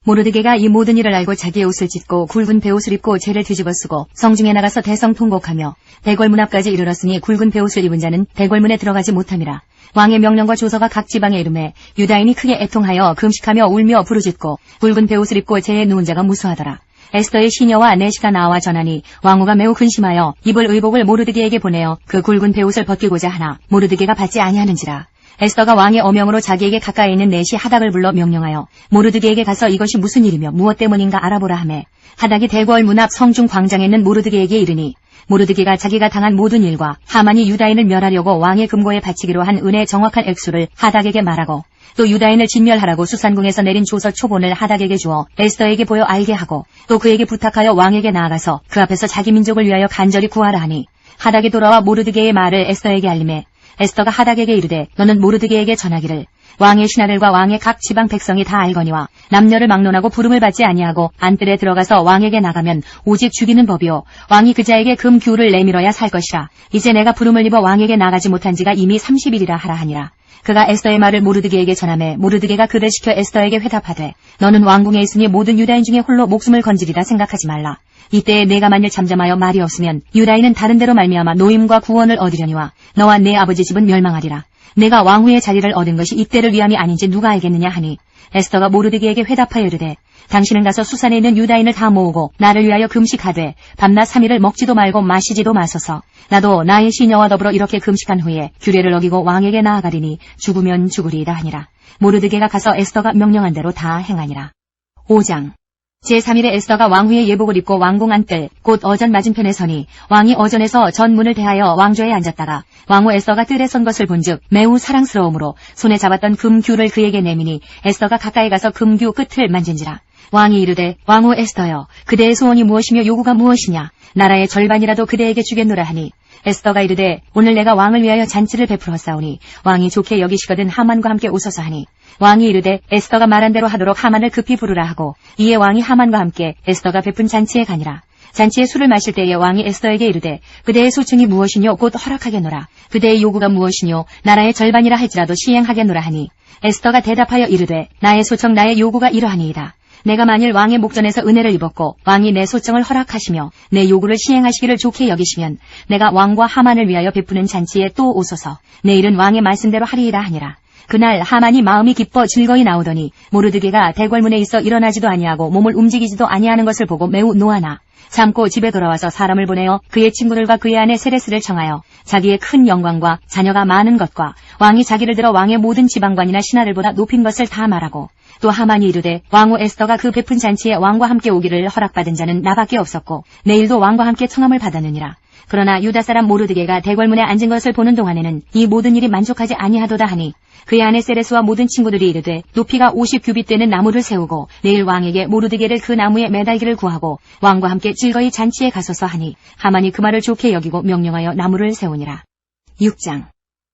모르드게가 이 모든 일을 알고 자기의 옷을 찢고 굵은 베옷을 입고 죄를 뒤집어 쓰고 성중에 나가서 대성 통곡하며 대궐문 앞까지 이르렀으니 굵은 베옷을 입은 자는 대궐문에 들어가지 못함이라. 왕의 명령과 조서가 각 지방에 이르매 유다인이 크게 애통하여 금식하며 울며 부르짖고 굵은 베옷을 입고 죄에 누운 자가 무수하더라. 에스더의 시녀와 내시가 나와 전하니 왕후가 매우 근심하여 입을 의복을 모르드게에게 보내어 그 굵은 베옷을 벗기고자 하나 모르드게가 받지 아니하는지라. 에스더가 왕의 어명으로 자기에게 가까이 있는 내시 하닥을 불러 명령하여 모르드게에게 가서 이것이 무슨 일이며 무엇 때문인가 알아보라 하매 하닥이 대궐 문 앞 성중 광장에 있는 모르드게에게 이르니 모르드게가 자기가 당한 모든 일과 하만이 유다인을 멸하려고 왕의 금고에 바치기로 한 은의 정확한 액수를 하닥에게 말하고 또 유다인을 진멸하라고 수산궁에서 내린 조서 초본을 하닥에게 주어 에스더에게 보여 알게 하고 또 그에게 부탁하여 왕에게 나아가서 그 앞에서 자기 민족을 위하여 간절히 구하라 하니 하닥이 돌아와 모르드게의 말을 에스더에게 알림해 에스더가 하닥에게 이르되 너는 모르드게에게 전하기를 왕의 신하들과 왕의 각 지방 백성이 다 알거니와 남녀를 막론하고 부름을 받지 아니하고 안뜰에 들어가서 왕에게 나가면 오직 죽이는 법이요 왕이 그자에게 금규를 내밀어야 살 것이라. 이제 내가 부름을 입어 왕에게 나가지 못한 지가 이미 30일이라 하라 하니라. 그가 에스더의 말을 모르드게에게 전하매 모르드게가 그를 시켜 에스더에게 회답하되 너는 왕궁에 있으니 모든 유다인 중에 홀로 목숨을 건지리라 생각하지 말라. 이때에 내가 만일 잠잠하여 말이 없으면 유다인은 다른 데로 말미암아 노임과 구원을 얻으려니와 너와 내 아버지 집은 멸망하리라. 내가 왕후의 자리를 얻은 것이 이때를 위함이 아닌지 누가 알겠느냐 하니 에스더가 모르드게에게 회답하여 이르되 당신은 가서 수산에 있는 유다인을 다 모으고 나를 위하여 금식하되 밤낮 3일을 먹지도 말고 마시지도 마소서. 나도 나의 시녀와 더불어 이렇게 금식한 후에 규례를 어기고 왕에게 나아가리니 죽으면 죽으리이다 하니라. 모르드게가 가서 에스더가 명령한 대로 다 행하니라. 5장 제3일에 에스더가 왕후의 예복을 입고 왕궁 안뜰 곧 어전 맞은편에 서니 왕이 어전에서 전문을 대하여 왕좌에 앉았다가 왕후 에스더가 뜰에 선 것을 본즉 매우 사랑스러움으로 손에 잡았던 금규를 그에게 내미니 에스더가 가까이 가서 금규 끝을 만진지라. 왕이 이르되 왕후 에스더여 그대의 소원이 무엇이며 요구가 무엇이냐 나라의 절반이라도 그대에게 주겠노라 하니 에스더가 이르되 오늘 내가 왕을 위하여 잔치를 베풀었사오니 왕이 좋게 여기시거든 하만과 함께 오소서 하니 왕이 이르되 에스더가 말한 대로 하도록 하만을 급히 부르라 하고 이에 왕이 하만과 함께 에스더가 베푼 잔치에 가니라. 잔치에 술을 마실 때에 왕이 에스더에게 이르되 그대의 소청이 무엇이뇨 곧 허락하겠노라. 그대의 요구가 무엇이뇨 나라의 절반이라 할지라도 시행하겠노라 하니 에스더가 대답하여 이르되 나의 소청 나의 요구가 이러하니이다. 내가 만일 왕의 목전에서 은혜를 입었고 왕이 내 소청을 허락하시며 내 요구를 시행하시기를 좋게 여기시면 내가 왕과 하만을 위하여 베푸는 잔치에 또 오소서. 내일은 왕의 말씀대로 하리이다 하니라. 그날 하만이 마음이 기뻐 즐거이 나오더니 모르드게가 대궐문에 있어 일어나지도 아니하고 몸을 움직이지도 아니하는 것을 보고 매우 노하나 참고 집에 돌아와서 사람을 보내어 그의 친구들과 그의 아내 세레스를 청하여 자기의 큰 영광과 자녀가 많은 것과 왕이 자기를 들어 왕의 모든 지방관이나 신하들보다 높인 것을 다 말하고 또 하만이 이르되 왕후 에스더가 그 베푼 잔치에 왕과 함께 오기를 허락받은 자는 나밖에 없었고 내일도 왕과 함께 청함을 받았느니라. 그러나 유다 사람 모르드게가 대궐문에 앉은 것을 보는 동안에는 이 모든 일이 만족하지 아니하도다 하니 그의 아내 세레스와 모든 친구들이 이르되 높이가 50규빗 되는 나무를 세우고 내일 왕에게 모르드게를 그 나무에 매달기를 구하고 왕과 함께 즐거이 잔치에 가소서 하니 하만이 그 말을 좋게 여기고 명령하여 나무를 세우니라. 6장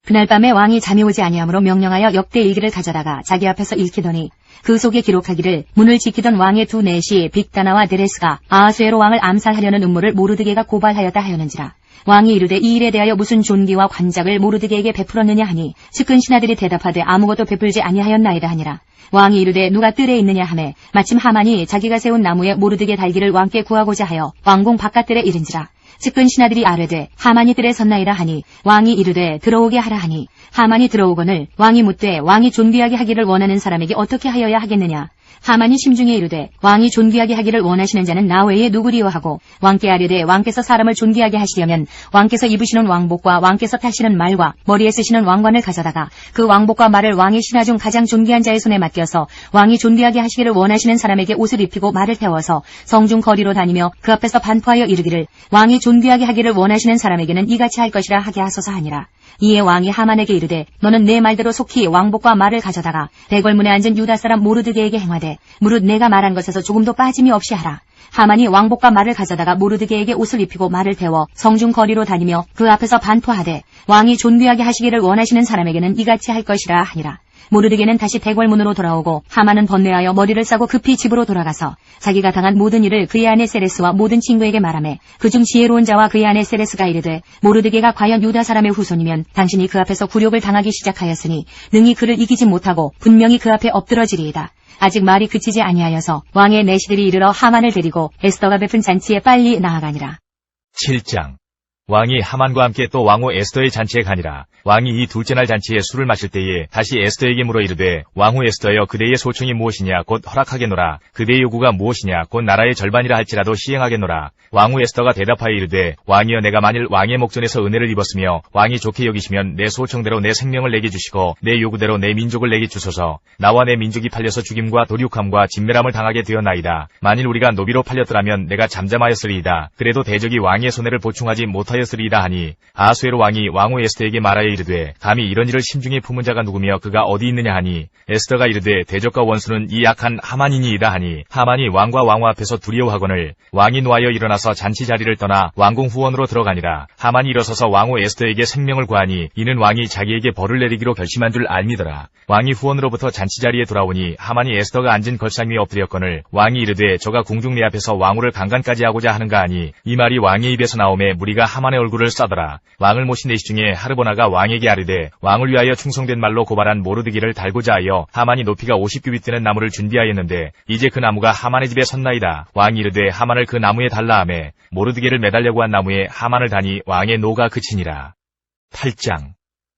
그날 밤에 왕이 잠이 오지 아니하므로 명령하여 역대 일기를 가져다가 자기 앞에서 읽히더니 그 속에 기록하기를 문을 지키던 왕의 두 내시 빅다나와 데레스가 아하수에로 왕을 암살하려는 음모를 모르드게가 고발하였다 하였는지라. 왕이 이르되 이 일에 대하여 무슨 존귀와 관작을 모르드게에게 베풀었느냐 하니 측근 신하들이 대답하되 아무것도 베풀지 아니하였나이다 하니라. 왕이 이르되 누가 뜰에 있느냐 하매 마침 하만이 자기가 세운 나무에 모르드게 달기를 왕께 구하고자 하여 왕궁 바깥뜰에 이른지라. 측근 신하들이 아뢰되 하만이 뜰에 섰나이다 하니 왕이 이르되 들어오게 하라 하니 하만이 들어오거늘 왕이 묻되 왕이 존귀하게 하기를 원하는 사람에게 어떻게 하여야 하겠느냐. 하만이 심중에 이르되 왕이 존귀하게 하기를 원하시는 자는 나 외에 누구리요 하고 왕께 아뢰되 왕께서 사람을 존귀하게 하시려면 왕께서 입으시는 왕복과 왕께서 타시는 말과 머리에 쓰시는 왕관을 가져다가 그 왕복과 말을 왕의 신하 중 가장 존귀한 자의 손에 맡겨서 왕이 존귀하게 하시기를 원하시는 사람에게 옷을 입히고 말을 태워서 성중 거리로 다니며 그 앞에서 반포하여 이르기를 왕이 존귀하게 하기를 원하시는 사람에게는 이같이 할 것이라 하게 하소서 하니라. 이에 왕이 하만에게 이르되 너는 내 말대로 속히 왕복과 말을 가져다가 대궐문에 앉은 유다 사람 모르드게에게 행하되 무릇 내가 말한 것에서 조금도 빠짐이 없이 하라. 하만이 왕복과 말을 가져다가 모르드게에게 옷을 입히고 말을 태워 성중 거리로 다니며 그 앞에서 반포하되 왕이 존귀하게 하시기를 원하시는 사람에게는 이같이 할 것이라 하니라. 모르드게는 다시 대궐문으로 돌아오고 하만은 번뇌하여 머리를 싸고 급히 집으로 돌아가서 자기가 당한 모든 일을 그의 아내 세레스와 모든 친구에게 말하매 그중 지혜로운 자와 그의 아내 세레스가 이르되 모르드게가 과연 유다 사람의 후손이면 당신이 그 앞에서 굴욕을 당하기 시작하였으니 능히 그를 이기지 못하고 분명히 그 앞에 엎드러지리이다. 아직 말이 그치지 아니하여서 왕의 내시들이 이르러 하만을 데리고 에스더가 베푼 잔치에 빨리 나아가니라. 7장 왕이 하만과 함께 또 왕후 에스더의 잔치에 가니라. 왕이 이 둘째 날 잔치에 술을 마실 때에 다시 에스더에게 물어 이르되 왕후 에스더여 그대의 소청이 무엇이냐 곧 허락하겠노라. 그대의 요구가 무엇이냐 곧 나라의 절반이라 할지라도 시행하겠노라. 왕후 에스더가 대답하여 이르되 왕이여 내가 만일 왕의 목전에서 은혜를 입었으며 왕이 좋게 여기시면 내 소청대로 내 생명을 내게 주시고 내 요구대로 내 민족을 내게 주소서. 나와 내 민족이 팔려서 죽임과 도륙함과 진멸함을 당하게 되었나이다. 만일 우리가 노비로 팔렸더라면 내가 잠잠하였으리이다. 그래도 대적이 왕의 손해를 보충하지 못하였으리이다. 못하였으리이다 하니 아하수에로 왕이 왕후 에스더에게 말하여 이르되 감히 이런 일을 심중에 품은 자가 누구며 그가 어디 있느냐 하니 에스더가 이르되 대적과 원수는 이 약한 하만이니이다 하니 하만이 왕과 왕후 앞에서 두려워하거늘 왕이 노하여 일어나서 잔치 자리를 떠나 왕궁 후원으로 들어가니라. 하만이 일어서서 왕후 에스더에게 생명을 구하니 이는 왕이 자기에게 벌을 내리기로 결심한 줄 알미더라. 왕이 후원으로부터 잔치 자리에 돌아오니 하만이 에스더가 앉은 걸상 위에 엎드렸거늘 왕이 이르되 저가 궁중 내 앞에서 왕후를 강간까지 하고자 하는가 하니 이 말이 왕의 입에서 나오매 무리가 하만의 얼굴을 싸더라. 왕을 모신 내시 중에 하르보나가 왕에게 아뢰되 왕을 위하여 충성된 말로 고발한 모르드기를 달고자 하여 하만이 높이가 50규빗 되는 나무를 준비하였는데 이제 그 나무가 하만의 집에 섰나이다. 왕이 이르되 하만을 그 나무에 달라 하매 모르드기를 매달려고 한 나무에 하만을 다니 왕의 노가 그치니라. 8장.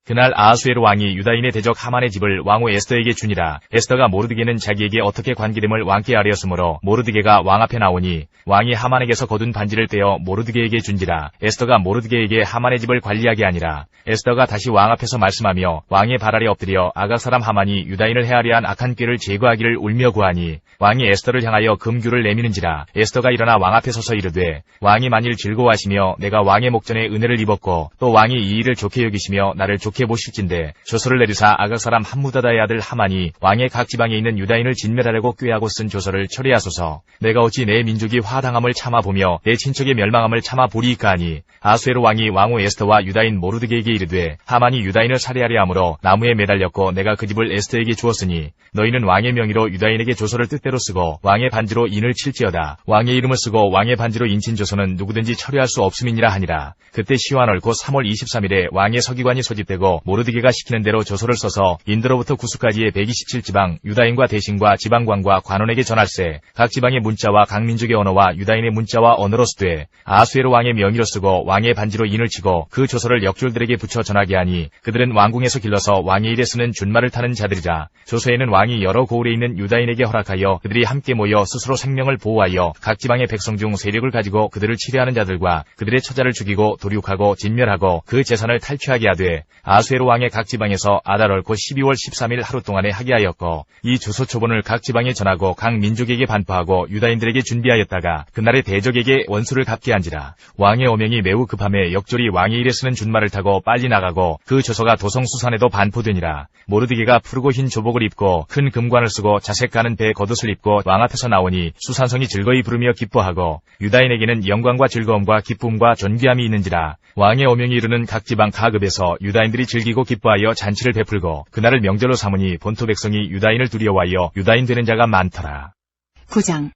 그날 아하수에로 왕이 유다인의 대적 하만의 집을 왕후 에스더에게 주니라. 에스더가 모르드게는 자기에게 어떻게 관계됨을 왕께 아뢰었으므로 모르드게가 왕 앞에 나오니 왕이 하만에게서 거둔 반지를 떼어 모르드게에게 준지라. 에스더가 모르드게에게 하만의 집을 관리하게 하니라. 에스더가 다시 왕 앞에서 말씀하며 왕의 발 아래 엎드려 아각 사람 하만이 유다인을 해하려 한 악한 꾀를 제거하기를 울며 구하니 왕이 에스더를 향하여 금규를 내미는지라. 에스더가 일어나 왕 앞에 서서 이르되 왕이 만일 즐거워하시며 내가 왕의 목전에 은혜를 입었고 또 왕이 이 일을 좋게 여기시며 나를 좋게 보실진대 조서를 내리사 아각 사람 함무다다의 아들 하만이 왕의 각 지방에 있는 유다인을 진멸하려고 꾀하고 쓴 조서를 처리하소서. 내가 어찌 내 민족이 화당함을 참아보며 내 친척의 멸망함을 참아보리이까 하니 아하수에로 왕이 왕후 에스더와 유다인 모르드게에게 이르되 하만이 유다인을 살해하려 함으로 나무에 매달렸고 내가 그 집을 에스더에게 주었으니 너희는 왕의 명의로 유다인에게 조서를 뜻대로 쓰고 왕의 반지로 인을 칠지어다. 왕의 이름을 쓰고 왕의 반지로 인친 조서는 누구든지 처리할 수 없음이니라 하니라. 그때 시완월 곧 3월 23일에 왕의 서기관이 소집되고 모르드게가 시키는 대로 조서를 써서 인도로부터 구스까지의 127지방 유다인과 대신과 지방관과 관원에게 전할세. 각 지방의 문자와 각 민족의 언어와 유다인의 문자와 언어로 쓰되 아하수에로 왕의 명의로 쓰고 왕의 반지로 인을 치고 그 조서를 역졸들에게 붙여 전하게 하니 그들은 왕궁에서 길러서 왕의 일에 쓰는 준말을 타는 자들이라. 조서에는 왕이 여러 고을에 있는 유다인에게 허락하여 그들이 함께 모여 스스로 생명을 보호하여 각 지방의 백성 중 세력을 가지고 그들을 치려하는 자들과 그들의 처자를 죽이고 도륙하고 진멸하고 그 재산을 탈취하게 하되 아하수에로 왕의 각 지방에서 아달월 곧 12월 13일 하루 동안에 하게 하였고 이 조서 초본을 각 지방에 전하고 각 민족에게 반포하고 유다인들에게 준비하였다가 그날의 대적에게 원수를 갚게 한지라. 왕의 어명이 매우 급함에 역졸이 왕의 일에 쓰는 준말을 타고 빨리 나가고 그 조서가 도성수산에도 반포되니라. 모르드게가 푸르고 흰 조복을 입고 큰 금관을 쓰고 자색 가는 배에 겉옷을 입고 왕 앞에서 나오니 수산성이 즐거이 부르며 기뻐하고 유다인에게는 영광과 즐거움과 기쁨과 존귀함이 있는지라. 왕의 어명이 이르는 각 지방 가급에서 유다인들이 즐기고 기뻐하여 잔치를 베풀고 그날을 명절로 삼으니 본토 백성이 유다인을 두려워하여 유다인 되는 자가 많더라. 9장.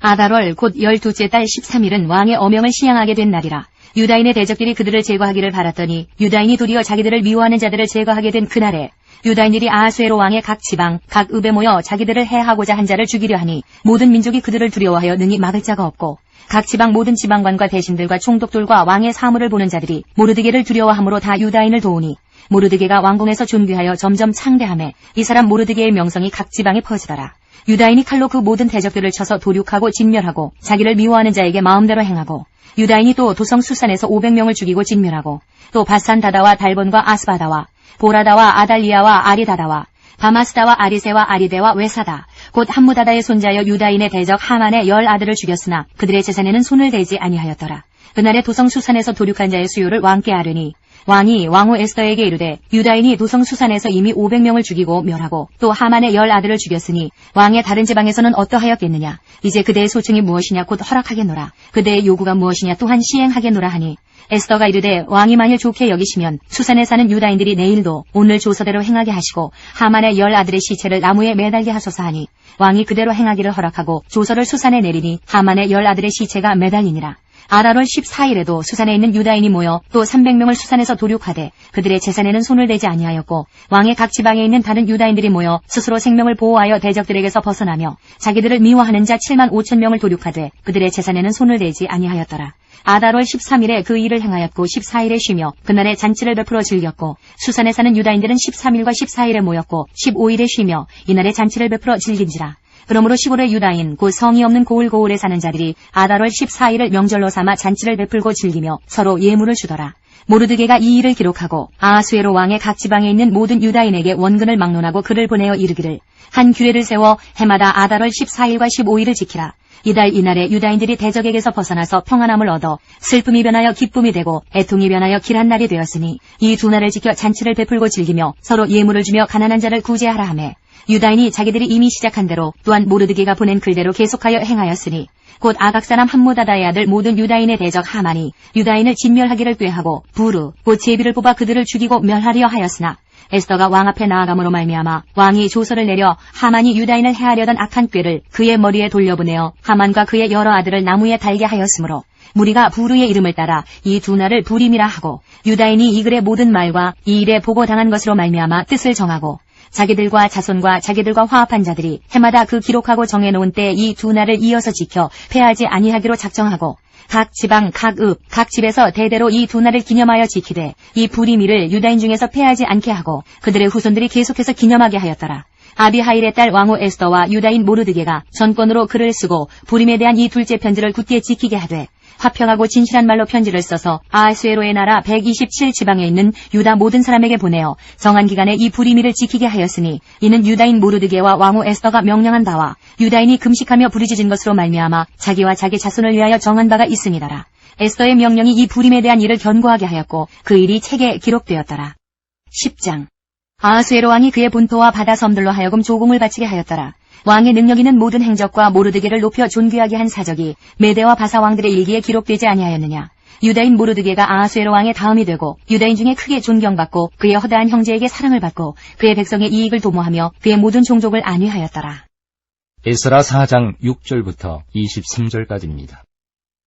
아달월 곧 12째 달 13일은 왕의 어명을 시행하게 된 날이라. 유다인의 대적들이 그들을 제거하기를 바랐더니 유다인이 도리어 자기들을 미워하는 자들을 제거하게 된 그날에 유다인들이 아하수에로 왕의 각 지방 각 읍에 모여 자기들을 해하고자 한 자를 죽이려 하니 모든 민족이 그들을 두려워하여 능히 막을 자가 없고 각 지방 모든 지방관과 대신들과 총독들과 왕의 사물을 보는 자들이 모르드게를 두려워함으로 다 유다인을 도우니 모르드게가 왕궁에서 존귀하여 점점 창대하매 이 사람 모르드게의 명성이 각 지방에 퍼지더라. 유다인이 칼로 그 모든 대적들을 쳐서 도륙하고 진멸하고 자기를 미워하는 자에게 마음대로 행하고 유다인이 또 도성 수산에서 500명을 죽이고 진멸하고 또 바산 다다와 달본과 아스바다와 보라다와 아달리아와 아리다다와 바마스다와 아리세와 아리데와 외사다 곧 함무다다의 손자여 유다인의 대적 하만의 10 아들을 죽였으나 그들의 재산에는 손을 대지 아니하였더라. 그날에 도성 수산에서 도륙한 자의 수요를 왕께 아뢰니 왕이 왕후 에스더에게 이르되 유다인이 도성 수산에서 이미 500명을 죽이고 멸하고 또 하만의 10 아들을 죽였으니 왕의 다른 지방에서는 어떠하였겠느냐. 이제 그대의 소청이 무엇이냐 곧 허락하겠노라. 그대의 요구가 무엇이냐 또한 시행하겠노라 하니 에스더가 이르되 왕이 만일 좋게 여기시면 수산에 사는 유다인들이 내일도 오늘 조서대로 행하게 하시고 하만의 10 아들의 시체를 나무에 매달게 하소서 하니 왕이 그대로 행하기를 허락하고 조서를 수산에 내리니 하만의 10 아들의 시체가 매달리니라. 아달월 14일에도 수산에 있는 유다인이 모여 또 300명을 수산에서 도륙하되 그들의 재산에는 손을 대지 아니하였고 왕의 각 지방에 있는 다른 유다인들이 모여 스스로 생명을 보호하여 대적들에게서 벗어나며 자기들을 미워하는 자 7만 5천 명을 도륙하되 그들의 재산에는 손을 대지 아니하였더라. 아달월 13일에 그 일을 행하였고 14일에 쉬며 그날에 잔치를 베풀어 즐겼고 수산에 사는 유다인들은 13일과 14일에 모였고 15일에 쉬며 이날에 잔치를 베풀어 즐긴지라. 그러므로 시골의 유다인 곧 성이 없는 고을고을에 사는 자들이 아달월 14일을 명절로 삼아 잔치를 베풀고 즐기며 서로 예물을 주더라. 모르드게가 이 일을 기록하고 아하수에로 왕의 각 지방에 있는 모든 유다인에게 원근을 막론하고 글을 보내어 이르기를 한 규례를 세워 해마다 아달월 14일과 15일을 지키라. 이날에 유다인들이 대적에게서 벗어나서 평안함을 얻어 슬픔이 변하여 기쁨이 되고 애통이 변하여 길한 날이 되었으니 이 두 날을 지켜 잔치를 베풀고 즐기며 서로 예물을 주며 가난한 자를 구제하라 하매 유다인이 자기들이 이미 시작한 대로 또한 모르드게가 보낸 글대로 계속하여 행하였으니 곧 아각 사람 함무다다의 아들 모든 유다인의 대적 하만이 유다인을 진멸하기를 꾀하고 부르 곧 제비를 뽑아 그들을 죽이고 멸하려 하였으나 에스더가 왕 앞에 나아감으로 말미암아 왕이 조서를 내려 하만이 유다인을 해하려던 악한 꾀를 그의 머리에 돌려보내어 하만과 그의 여러 아들을 나무에 달게 하였으므로 무리가 부르의 이름을 따라 이 두 날을 부림이라 하고 유다인이 이 글의 모든 말과 이 일에 보고당한 것으로 말미암아 뜻을 정하고 자기들과 자손과 자기들과 화합한 자들이 해마다 그 기록하고 정해놓은 때 이 두 날을 이어서 지켜 패하지 아니하기로 작정하고 각 지방, 각 읍, 각 집에서 대대로 이 두 날을 기념하여 지키되 이 부림일을 유다인 중에서 패하지 않게 하고 그들의 후손들이 계속해서 기념하게 하였더라. 아비하일의 딸 왕후 에스더와 유다인 모르드게가 전권으로 글을 쓰고 부림에 대한 이 둘째 편지를 굳게 지키게 하되 화평하고 진실한 말로 편지를 써서 아하수에로의 나라 127지방에 있는 유다 모든 사람에게 보내어 정한 기간에 이 부림일을 지키게 하였으니 이는 유다인 모르드게와 왕후 에스더가 명령한 바와 유다인이 금식하며 부르짖은 것으로 말미암아 자기와 자기 자손을 위하여 정한 바가 있음이더라. 에스더의 명령이 이 부림에 대한 일을 견고하게 하였고 그 일이 책에 기록되었더라. 10장 아하수에로 왕이 그의 본토와 바다 섬들로 하여금 조공을 바치게 하였더라. 왕의 능력 있는 모든 행적과 모르드게를 높여 존귀하게 한 사적이 메대와 바사 왕들의 일기에 기록되지 아니하였느냐. 유다인 모르드게가 아하수에로 왕의 다음이 되고 유다인 중에 크게 존경받고 그의 허다한 형제에게 사랑을 받고 그의 백성의 이익을 도모하며 그의 모든 종족을 안위하였더라. 에스라 4장 6절부터 23절까지입니다.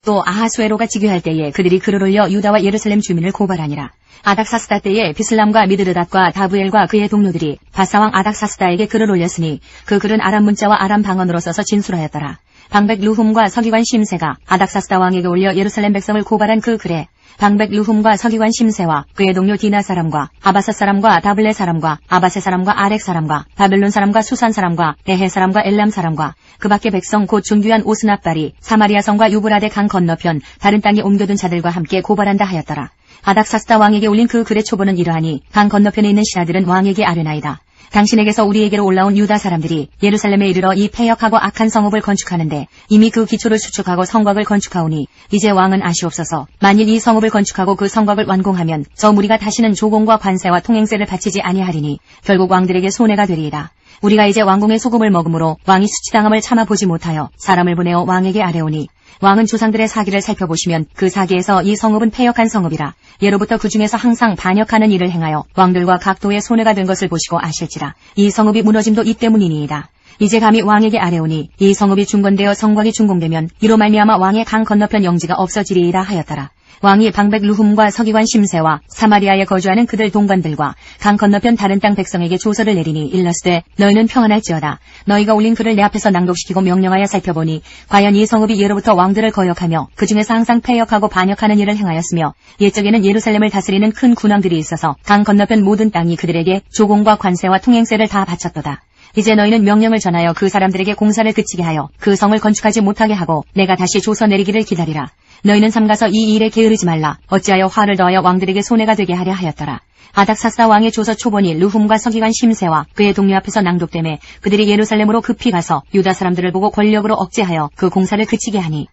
또 아하수에로가 즉위할 때에 그들이 글을 올려 유다와 예루살렘 주민을 고발하니라. 아닥사스다 때에 비슬람과 미드르닷과 다부엘과 그의 동료들이 바사왕 아닥사스다에게 글을 올렸으니 그 글은 아람 문자와 아람 방언으로 써서 진술하였더라. 방백 루훔과 서기관 심세가 아닥사스다 왕에게 올려 예루살렘 백성을 고발한 그 글에 방백 루훔과 서기관 심세와 그의 동료 디나 사람과 아바사 사람과 다블레 사람과 아바세 사람과 아렉 사람과 바벨론 사람과 수산 사람과 에헤 사람과 엘람 사람과 그 밖의 백성 곧 존귀한 오스납발이 사마리아 성과 유브라데 강 건너편 다른 땅에 옮겨둔 자들과 함께 고발한다 하였더라. 아닥사스다 왕에게 올린 그 글의 초본은 이러하니 강 건너편에 있는 신하들은 왕에게 아뢰나이다. 당신에게서 우리에게로 올라온 유다 사람들이 예루살렘에 이르러 이 패역하고 악한 성읍을 건축하는데 이미 그 기초를 수축하고 성곽을 건축하오니 이제 왕은 아시옵소서. 만일 이 성읍을 건축하고 그 성곽을 완공하면 저 무리가 다시는 조공과 관세와 통행세를 바치지 아니하리니 결국 왕들에게 손해가 되리이다. 우리가 이제 왕궁의 소금을 먹음으로 왕이 수치당함을 참아보지 못하여 사람을 보내어 왕에게 아뢰오니 왕은 조상들의 사기를 살펴보시면 그 사기에서 이 성읍은 패역한 성읍이라 예로부터 그 중에서 항상 반역하는 일을 행하여 왕들과 각도의 손해가 된 것을 보시고 아실지라 이 성읍이 무너짐도 이 때문이니이다. 이제 감히 왕에게 아뢰오니 이 성읍이 중건되어 성곽이 준공되면 이로 말미암아 왕의 강 건너편 영지가 없어지리이다 하였더라. 왕이 방백 루훔과 서기관 심세와 사마리아에 거주하는 그들 동관들과 강 건너편 다른 땅 백성에게 조서를 내리니 일러스되 너희는 평안할지어다. 너희가 올린 글을 내 앞에서 낭독시키고 명령하여 살펴보니 과연 이 성읍이 예로부터 왕들을 거역하며 그 중에서 항상 패역하고 반역하는 일을 행하였으며 옛적에는 예루살렘을 다스리는 큰 군왕들이 있어서 강 건너편 모든 땅이 그들에게 조공과 관세와 통행세를 다 바쳤도다. 이제 너희는 명령을 전하여 그 사람들에게 공사를 그치게 하여 그 성을 건축하지 못하게 하고 내가 다시 조서 내리기를 기다리라. 너희는 삼가서 이 일에 게으르지 말라. 어찌하여 화를 더하여 왕들에게 손해가 되게 하려 하였더라. 아닥사스다 왕의 조서 초본이 루훔과 서기관 심세와 그의 동료 앞에서 낭독되매 그들이 예루살렘으로 급히 가서 유다 사람들을 보고 권력으로 억제하여 그 공사를 그치게 하니.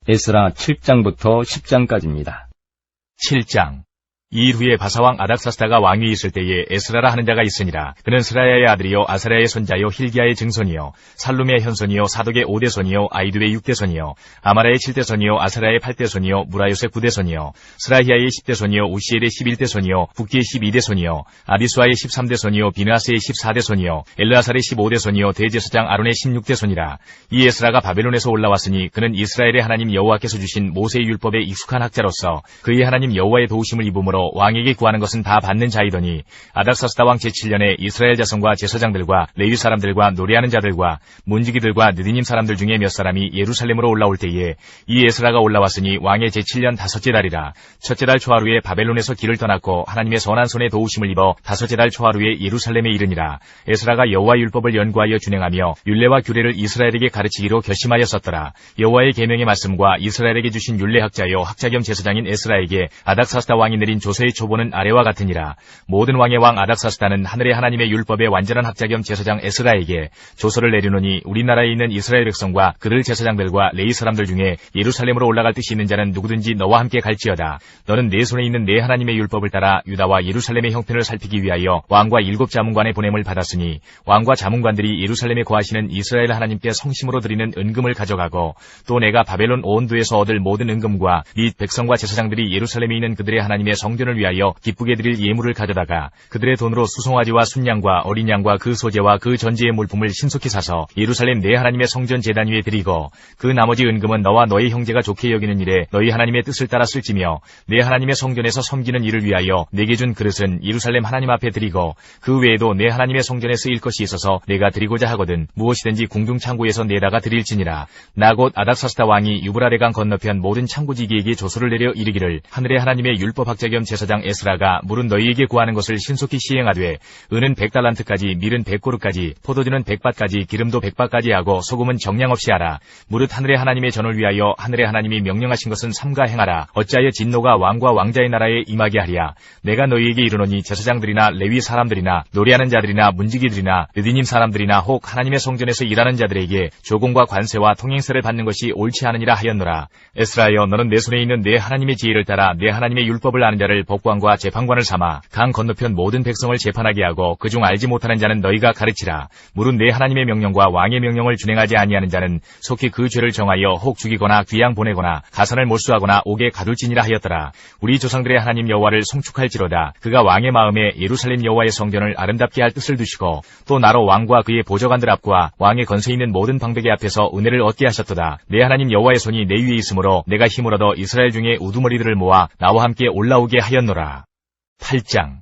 에스라 7장부터 10장까지입니다. 7장 이 일 후에 바사왕 아닥사스다가 왕위에 있을 때에 에스라라 하는 자가 있으니라. 그는 스라야의 아들이요 아사랴의 손자요 힐기야의 증손이요 살룸의 현손이요 사독의 5대손이요 아이두의 6대손이요 아마라의 7대손이요 아사랴의 8대손이요 무라요스의 9대손이요 스라히야의 10대손이요 우시엘의 11대손이요 북기의 12대손이요 아비수아의 13대손이요 비느하스의 14대손이요 엘르아살의 15대손이요 대제사장 아론의 16대손이라. 이 에스라가 바벨론에서 올라왔으니 그는 이스라엘의 하나님 여호와께서 주신 모세의 율법에 익숙한 학자로서 그의 하나님 여호와의 도우심을 입음으로 믿음으로 왕에게 구하는 것은 다 받는 자이더니 아닥사스다 왕 제7년에 이스라엘 자손과 제사장들과 레위 사람들과 노래하는 자들과 문지기들과 느디님 사람들 중에 몇 사람이 예루살렘으로 올라올 때에 이 에스라가 올라왔으니 왕의 제7년 다섯째 달이라. 첫째 달 초하루에 바벨론에서 길을 떠났고 하나님의 선한 손에 도우심을 입어 다섯째 달 초하루에 예루살렘에 이르니라. 에스라가 여호와 율법을 연구하여 준행하며 율례와 규례를 이스라엘에게 가르치기로 결심하였었더라. 여호와의 계명의 말씀과 이스라엘에게 주신 율례학자여 학자 겸 제사장인 에스라에게 아닥사스다 왕이 내린 조서의 초본은 아래와 같으니라. 모든 왕의 왕 아닥사스다는 하늘의 하나님의 율법의 완전한 학자 겸 제사장 에스라에게 조서를 내리노니 우리나라에 있는 이스라엘 백성과 그들 제사장들과 레위 사람들 중에 예루살렘으로 올라갈 뜻이 있는 자는 누구든지 너와 함께 갈지어다. 너는 내 손에 있는 내 하나님의 율법을 따라 유다와 예루살렘의 형편을 살피기 위하여 왕과 7 자문관의 보냄을 받았으니 왕과 자문관들이 예루살렘에 거하시는 이스라엘 하나님께 성심으로 드리는 은금을 가져가고 또 내가 바벨론 온도에서 얻을 모든 은금과 및 백성과 제사장들이 예루살렘에 있는 그들의 하나님의 성전을 위하여 기쁘게 드릴 예물을 가져다가 그들의 돈으로 수송아지와 순양과 어린 양과 그 소재와 그 전제의 물품을 신속히 사서 예루살렘 내 하나님의 성전 제단 위에 드리고 그 나머지 은금은 너와 너의 형제가 좋게 여기는 일에 너희 하나님의 뜻을 따라 쓸지며 내 하나님의 성전에서 섬기는 일을 위하여 내게 준 그릇은 예루살렘 하나님 앞에 드리고 그 외에도 내 하나님의 성전에 쓰일 것이 있어서 내가 드리고자 하거든 무엇이든지 궁중 창고에서 내다가 드릴지니라. 나 곧 아닥사스다 왕이 유브라데강 건너편 모든 창고지기에게 조서를 내려 이르기를 하늘의 하나님의 율법학자 겸 제사장 에스라가 물은 너희에게 구하는 것을 신속히 시행하되 은은 100달란트까지 밀은 100고르까지 포도주는 100밭까지 기름도 100밭까지 하고 소금은 정량 없이 하라. 무릇 하늘의 하나님의 전을 위하여 하늘의 하나님이 명령하신 것은 삼가 행하라. 어찌하여 진노가 왕과 왕자의 나라에 임하게 하랴. 내가 너희에게 이르노니 제사장들이나 레위 사람들이나 노래하는 자들이나 문지기들이나 느디님 사람들이나 혹 하나님의 성전에서 일하는 자들에게 조공과 관세와 통행세를 받는 것이 옳지 않으니라 하였노라. 에스라여 너는 내 손에 있는 내 하나님의 지혜를 따라 내 하나님의 율법을 아는 자를 법관과 재판관을 삼아 강 건너편 모든 백성을 재판하게 하고 그중 알지 못하는 자는 너희가 가르치라. 무릇 내 하나님의 명령과 왕의 명령을 준행하지 아니하는 자는 속히 그 죄를 정하여 혹 죽이거나 귀양 보내거나 가산을 몰수하거나 옥에 가둘지니라 하였더라. 우리 조상들의 하나님 여호와를 송축할지로다. 그가 왕의 마음에 예루살렘 여호와의 성전을 아름답게 할 뜻을 두시고 또 나로 왕과 그의 보좌관들 앞과 왕의 건세 있는 모든 방백의 앞에서 은혜를 얻게 하셨도다. 내 하나님 여호와의 손이 내 위에 있으므로 내가 힘을 얻어 이스라엘 중에 우두머리들을 모아 나와 함께 올라오게 하였노라. 8장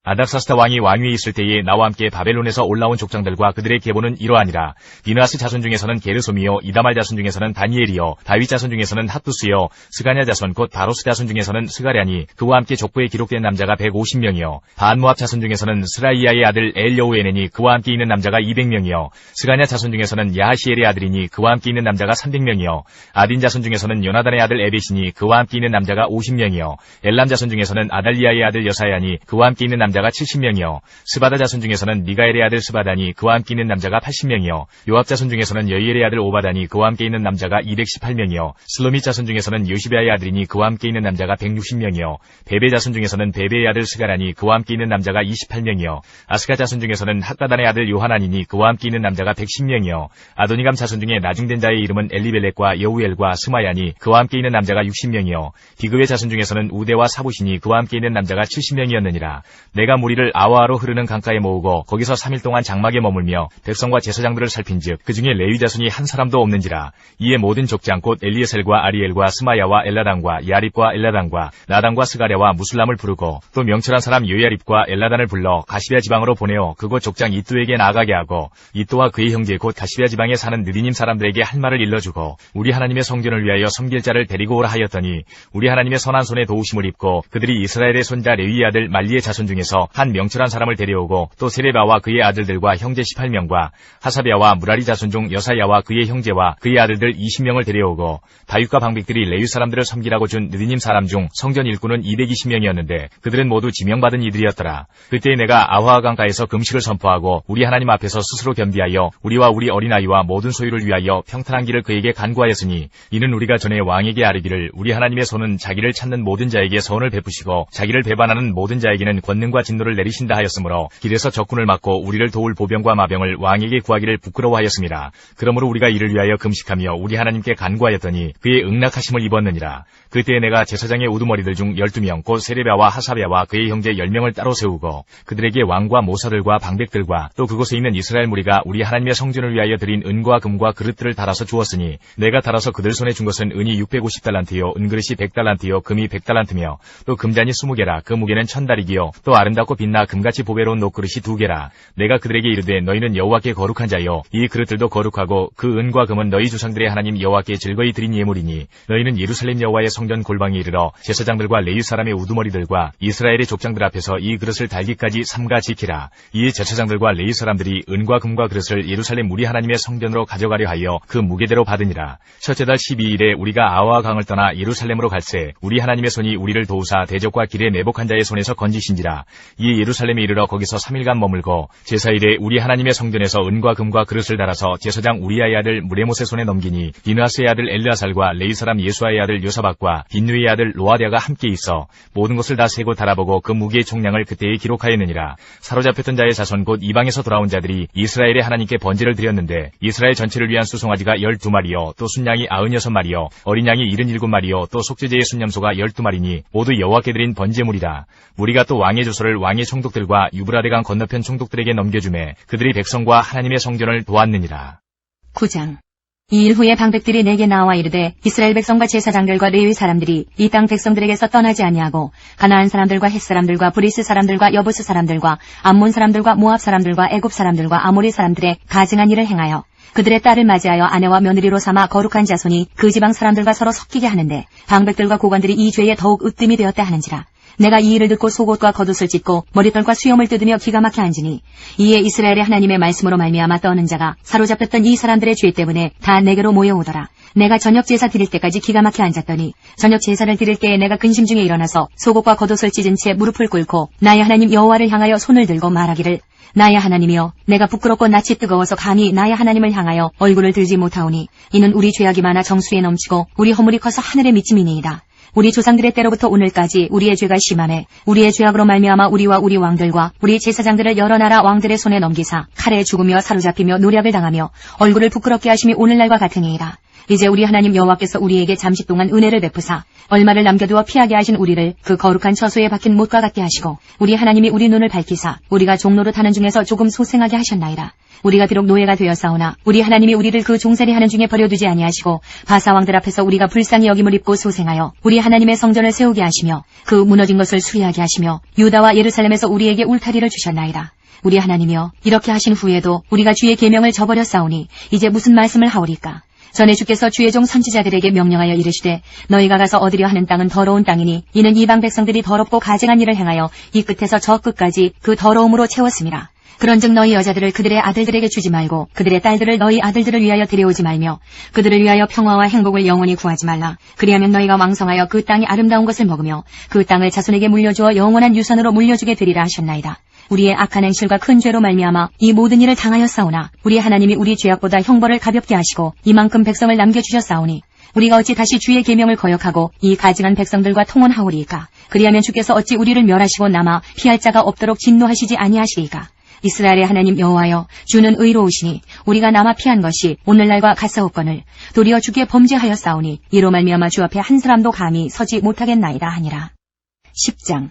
아닥사스다 왕이 왕위에 있을 때에 나와 함께 바벨론에서 올라온 족장들과 그들의 계보는 이러하니라. 비느하스 자손 중에서는 게르솜이요 이다말 자손 중에서는 다니엘이요 다윗 자손 중에서는 핫두스요 스가냐 자손 곧 바로스 자손 중에서는 스가랴니 그와 함께 족보에 기록된 남자가 150명이요 반모압 자손 중에서는 스라이야의 아들 엘여우에네니 그와 함께 있는 남자가 200명이요 스가냐 자손 중에서는 야하시엘의 아들이니 그와 함께 있는 남자가 300명이요 아딘 자손 중에서는 요나단의 아들 에벳이니 그와 함께 있는 남자가 50명이요 엘람 자손 중에서는 아달리아의 아들 여사야니 그와 함께 있는 남자가 70명이요 스바다 자손 중에서는 미가엘의 아들 스바다니 그와 함께 있는 남자가 80명이요 요압 자손 중에서는 여이엘의 아들 오바다니 그와 함께 있는 남자가 218명이요 슬로밋 자손 중에서는 요시베아의 아들이니 그와 함께 있는 남자가 160명이요 베베 자손 중에서는 베베의 아들 스가라니 그와 함께 있는 남자가 28명이요 아스가 자손 중에서는 핫다단의 아들 요하나니니 그와 함께 있는 남자가 110명이요 아도니감 자손 중에 나중된 자의 이름은 엘리벨렉과 여우엘과 스마야니 그와 함께 있는 남자가 60명이요 디그의 자손 중에서는 우데와 사부시니 그와 함께 있는 남자가 70명이었느니라. 내가 무리를 아와로 흐르는 강가에 모으고 거기서 3일 동안 장막에 머물며 백성과 제사장들을 살핀즉 그 중에 레위 자손이 한 사람도 없는지라. 이에 모든 족장 곧 엘리에셀과 아리엘과 스마야와 엘라단과 야립과 엘라단과 나단과 스가랴와 무술람을 부르고 또 명철한 사람 요야립과 엘라단을 불러 가시베아 지방으로 보내어 그곳 족장 이또에게 나아가게 하고 이또와 그의 형제 곧 가시베아 지방에 사는 느디님 사람들에게 할 말을 일러주고 우리 하나님의 성전을 위하여 섬길 자를 데리고 오라 하였더니 우리 하나님의 선한 손에 도우심을 입고 그들이 이스라엘의 손자 레위의 아들 말리의 자손 중에서 한 명철한 사람을 데려오고 또 세레바와 그의 아들들과 형제 18명과 하사비아와 무라리 자손 중 여사야와 그의 형제와 그의 아들들 20명을 데려오고 다윗과 방백들이 레위 사람들을 섬기라고 준 느디님 사람 중 성전 일꾼은 220명이었는데 그들은 모두 지명받은 이들이었더라. 그때 내가 아화 강가에서 금식을 선포하고 우리 하나님 앞에서 스스로 겸비하여 우리와 우리 어린아이와 모든 소유를 위하여 평탄한 길을 그에게 간구하였으니 이는 우리가 전에 왕에게 아뢰기를 우리 하나님의 손은 자기를 찾는 모든 자에게 선을 베푸시고 자기를 배반하는 모든 자에게는 권능과 심판과 진노를 내리신다 하였으므로 길에서 적군을 막고 우리를 도울 보병과 마병을 왕에게 구하기를 부끄러워하였습니다. 그러므로 우리가 이를 위하여 금식하며 우리 하나님께 간구하였더니 그의 응낙하심을 입었느니라. 그때에 내가 제사장의 우두머리들 중 12명 곧 세레비아와 하사랴와 그의 형제 10명을 따로 세우고 그들에게 왕과 모사들과 방백들과 또 그곳에 있는 이스라엘 무리가 우리 하나님의 성전을 위하여 드린 은과 금과 그릇들을 달아서 주었으니 내가 달아서 그들 손에 준 것은 은이 650달란트요 은그릇이 100달란트요 금이 100달란트며 또 금잔이 20개라 그 무게는 1000다리기요 또 아름답고 빛나 금같이 보배로운 녹그릇이 2개라. 내가 그들에게 이르되 너희는 여호와께 거룩한 자요 이 그릇들도 거룩하고 그 은과 금은 너희 조상들의 하나님 여호와께 즐거이 드린 예물이니 너희는 예루살렘 여호와의 성전 골방에 이르러 제사장들과 레위 사람의 우두머리들과 이스라엘의 족장들 앞에서 이 그릇을 달기까지 삼가 지키라. 이에 제사장들과 레위 사람들이 은과 금과 그릇을 예루살렘 우리 하나님의 성전으로 가져가려 하여 그 무게대로 받으니라. 첫째 달 12일에 우리가 아와 강을 떠나 예루살렘으로 갈새 우리 하나님의 손이 우리를 도우사 대적과 길에 내복한 자의 손에서 건지신지라. 이에 예루살렘에 이르러 거기서 3일간 머물고 제사일에 우리 하나님의 성전에서 은과 금과 그릇을 달아서 제사장 우리아의 아들 무레못의 손에 넘기니 비느하스의 아들 엘르아살과 레위 사람 예수아의 아들 요사박과 빈누의 아들 로아랴가 함께 있어 모든 것을 다 세고 달아보고 그 무게의 총량을 그때에 기록하였느니라. 사로잡혔던 자의 자손 곧 이방에서 돌아온 자들이 이스라엘의 하나님께 번제를 드렸는데 이스라엘 전체를 위한 수송아지가 12마리요 또 순양이 96마리요 어린 양이 77마리요 또 속죄제의 순념소가 12마리니 모두 여호와께 드린 번제물이라. 우리가 또 왕의 주소를 왕의 총독들과 유브라데강 건너편 총독들에게 넘겨주매 그들이 백성과 하나님의 성전을 도왔느니라. 9장. 2일 후에 방백들이 내게 나와 이르되 이스라엘 백성과 제사장들과 레위 사람들이 이 땅 백성들에게서 떠나지 아니하고 가나안 사람들과 헷 사람들과 브리스 사람들과 여부스 사람들과 암몬 사람들과 모압 사람들과 애굽 사람들과 아모리 사람들의 가증한 일을 행하여 그들의 딸을 맞이하여 아내와 며느리로 삼아 거룩한 자손이 그 지방 사람들과 서로 섞이게 하는데 방백들과 고관들이 이 죄에 더욱 으뜸이 되었다 하는지라. 내가 이 일을 듣고 속옷과 겉옷을 찢고 머리털과 수염을 뜯으며 기가 막혀 앉으니 이에 이스라엘의 하나님의 말씀으로 말미암아 떠는 자가 사로잡혔던 이 사람들의 죄 때문에 다 내게로 모여오더라. 내가 저녁 제사 드릴 때까지 기가 막혀 앉았더니 저녁 제사를 드릴 때에 내가 근심 중에 일어나서 속옷과 겉옷을 찢은 채 무릎을 꿇고 나의 하나님 여호와를 향하여 손을 들고 말하기를 나의 하나님이여 내가 부끄럽고 낯이 뜨거워서 감히 나의 하나님을 향하여 얼굴을 들지 못하오니 이는 우리 죄악이 많아 정수에 넘치고 우리 허물이 커서 하늘에 미침이니이다. 우리 조상들의 때로부터 오늘까지 우리의 죄가 심하매 우리의 죄악으로 말미암아 우리와 우리 왕들과 우리 제사장들을 여러 나라 왕들의 손에 넘기사 칼에 죽으며 사로잡히며 노략을 당하며 얼굴을 부끄럽게 하심이 오늘날과 같으니이다. 이제 우리 하나님 여호와께서 우리에게 잠시 동안 은혜를 베푸사 얼마를 남겨두어 피하게 하신 우리를 그 거룩한 처소에 박힌 못과 같게 하시고 우리 하나님이 우리 눈을 밝히사 우리가 종로를 타는 중에서 조금 소생하게 하셨나이다. 우리가 비록 노예가 되었사오나 우리 하나님이 우리를 그 종살이하는 중에 버려두지 아니하시고 바사왕들 앞에서 우리가 불쌍히 여김을 입고 소생하여 우리 하나님의 성전을 세우게 하시며 그 무너진 것을 수리하게 하시며 유다와 예루살렘에서 우리에게 울타리를 주셨나이다. 우리 하나님이여 이렇게 하신 후에도 우리가 주의 계명을 저버렸사오니 이제 무슨 말씀을 하오리까. 전에 주께서 주의 종 선지자들에게 명령하여 이르시되 너희가 가서 얻으려 하는 땅은 더러운 땅이니 이는 이방 백성들이 더럽고 가증한 일을 행하여 이 끝에서 저 끝까지 그 더러움으로 채웠음이라. 그런즉 너희 여자들을 그들의 아들들에게 주지 말고 그들의 딸들을 너희 아들들을 위하여 데려오지 말며 그들을 위하여 평화와 행복을 영원히 구하지 말라. 그리하면 너희가 왕성하여 그 땅이 아름다운 것을 먹으며 그 땅을 자손에게 물려주어 영원한 유산으로 물려주게 되리라 하셨나이다. 우리의 악한 행실과 큰 죄로 말미암아 이 모든 일을 당하였사오나 우리 하나님이 우리 죄악보다 형벌을 가볍게 하시고 이만큼 백성을 남겨주셨사오니 우리가 어찌 다시 주의 계명을 거역하고 이 가증한 백성들과 통혼하오리이까. 그리하면 주께서 어찌 우리를 멸하시고 남아 피할 자가 없도록 진노하시지 아니하시리이까. 이스라엘의 하나님 여호와여 주는 의로우시니 우리가 남아 피한 것이 오늘날과 같사옵거늘 도리어 주께 범죄하였사오니 이로 말미암아 주 앞에 한 사람도 감히 서지 못하겠나이다 하니라. 10장.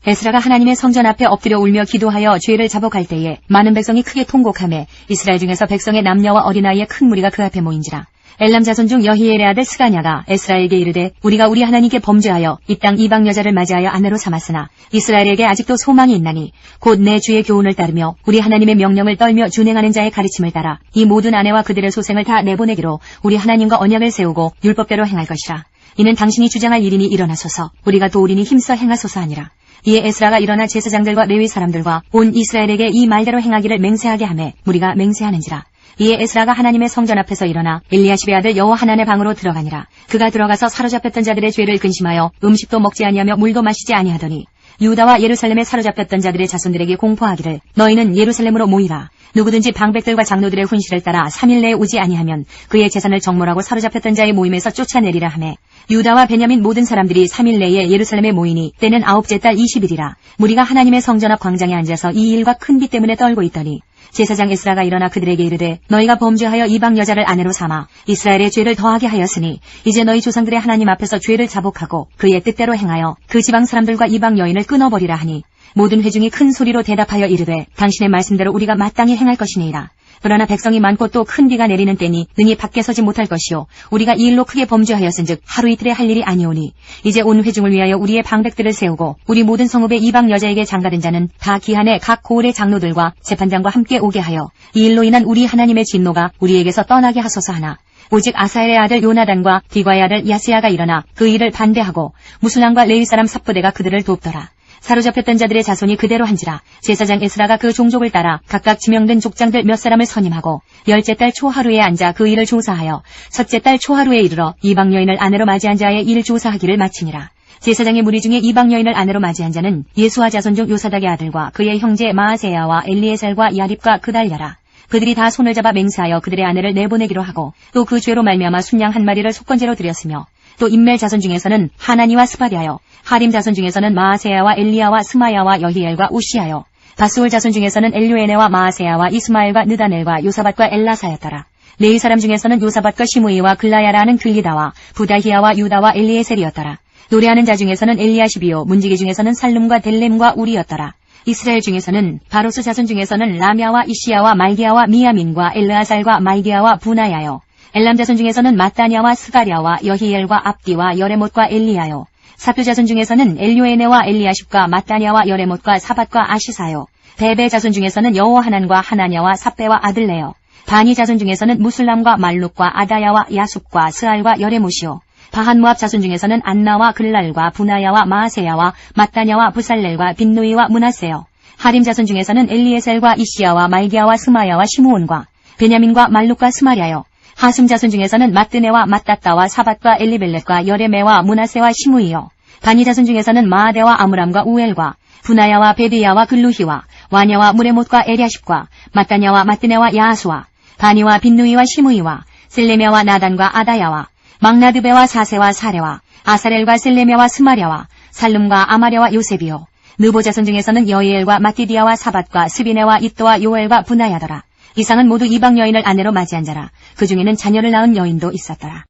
에스라가 하나님의 성전 앞에 엎드려 울며 기도하여 죄를 자복할 때에 많은 백성이 크게 통곡하며 이스라엘 중에서 백성의 남녀와 어린아이의 큰 무리가 그 앞에 모인지라. 엘람 자손 중 여히엘의 아들 스가냐가 에스라에게 이르되 우리가 우리 하나님께 범죄하여 이 땅 이방 여자를 맞이하여 아내로 삼았으나 이스라엘에게 아직도 소망이 있나니 곧 내 주의 교훈을 따르며 우리 하나님의 명령을 떨며 준행하는 자의 가르침을 따라 이 모든 아내와 그들의 소생을 다 내보내기로 우리 하나님과 언약을 세우고 율법대로 행할 것이라. 이는 당신이 주장할 일이니 일어나소서 우리가 도우리니 힘써 행하소서 하니라. 이에 에스라가 일어나 제사장들과 레위 사람들과 온 이스라엘에게 이 말대로 행하기를 맹세하게 하매 무리가 맹세하는지라. 이에 에스라가 하나님의 성전 앞에서 일어나 엘리야십의 아들 여호하난의 방으로 들어가니라. 그가 들어가서 사로잡혔던 자들의 죄를 근심하여 음식도 먹지 아니하며 물도 마시지 아니하더니 유다와 예루살렘에 사로잡혔던 자들의 자손들에게 공포하기를 너희는 예루살렘으로 모이라. 누구든지 방백들과 장로들의 훈시를 따라 3일 내에 오지 아니하면 그의 재산을 정몰하고 사로잡혔던 자의 모임에서 쫓아내리라 하매 유다와 베냐민 모든 사람들이 3일 내에 예루살렘에 모이니 때는 9째 달 20일이라. 무리가 하나님의 성전 앞 광장에 앉아서 이 일과 큰 비 때문에 떨고 있더니 제사장 에스라가 일어나 그들에게 이르되 너희가 범죄하여 이방 여자를 아내로 삼아 이스라엘의 죄를 더하게 하였으니 이제 너희 조상들의 하나님 앞에서 죄를 자복하고 그의 뜻대로 행하여 그 지방 사람들과 이방 여인을 끊어버리라 하니 모든 회중이 큰 소리로 대답하여 이르되 당신의 말씀대로 우리가 마땅히 행할 것이니이다. 그러나 백성이 많고 또 큰 비가 내리는 때니 능히 밖에 서지 못할 것이요 우리가 이 일로 크게 범죄하였은즉 하루 이틀에 할 일이 아니오니 이제 온 회중을 위하여 우리의 방백들을 세우고 우리 모든 성읍의 이방 여자에게 장가든 자는 다 기한에 각 고을의 장로들과 재판장과 함께 오게 하여 이 일로 인한 우리 하나님의 진노가 우리에게서 떠나게 하소서 하나 오직 아사엘의 아들 요나단과 디과의 아들 야스야가 일어나 그 일을 반대하고 무슬람과 레위 사람 삽부대가 그들을 돕더라. 사로잡혔던 자들의 자손이 그대로 한지라. 제사장 에스라가 그 종족을 따라 각각 지명된 족장들 몇 사람을 선임하고 10째 달 초하루에 앉아 그 일을 조사하여 첫째 달 초하루에 이르러 이방 여인을 아내로 맞이한 자의 일 조사하기를 마치니라. 제사장의 무리 중에 이방 여인을 아내로 맞이한 자는 예수와 자손 중 요사닥의 아들과 그의 형제 마아세야와 엘리에셀과 야립과 그달랴라. 그들이 다 손을 잡아 맹세하여 그들의 아내를 내보내기로 하고 또 그 죄로 말미암아 순양 한 마리를 속건제로 드렸으며 또 임멜 자손 중에서는 하나니와 스바랴여 하림 자손 중에서는 마아세야와 엘리야와 스마야와 여히엘과 우시야여 바스울 자손 중에서는 엘료에네와 마아세야와 이스마엘과 느다넬과 요사밧과 엘라사였더라. 레위 사람 중에서는 요사밧과 시므이와 글라야라는 글리다와 부다히야와 유다와 엘리에셀이었더라. 노래하는 자 중에서는 엘리야시비요 문지기 중에서는 살룸과 델렘과 우리였더라. 이스라엘 중에서는 바로스 자손 중에서는 라미아와 이시야와 말기야와 미야민과 엘르아살과 말기야와 부나야여 엘람 자손 중에서는 마따냐와 스가랴와 여히엘과 압디와 여레못과 엘리야요 사표 자손 중에서는 엘료에네와 엘리야십과 마따냐와 여레못과 사밧과 아시사요 베베 자손 중에서는 여호하난과 하나냐와 삽베와 아들레요 바니 자손 중에서는 무슬람과 말룩과 아다야와 야sup과 스알과 여레못이요 바한모압 자손 중에서는 안나와 글랄과 부나야와 마아세야와 마따냐와 부살렐과 빈누이와 문하세요 하림 자손 중에서는 엘리에셀과 이시야와 말기야와 스마야와 시므온과 베냐민과 말룩과 스마랴요 하숨 자손 중에서는 마뜨네와 마따따와 사밧과 엘리벨렛과 여레메와 문하세와 시므이요 바니 자손 중에서는 마아데와 아므람과 우엘과 부나야와 베디야와 글루히와 와냐와 무레못과 에랴십과 마따냐와 마뜨네와 야하수와 바니와 빈누이와 시므이와 셀레메와 나단과 아다야와 막나드베와 사세와 사레와 아사렐과 셀레메와 스마랴와 살룸과 아마랴와 요셉이요 느보 자손 중에서는 여이엘과 마띠디아와 사밧과 스비네와 이또와 요엘과 부나야더라. 이상은 모두 이방 여인을 아내로 맞이한 자라. 그 중에는 자녀를 낳은 여인도 있었더라.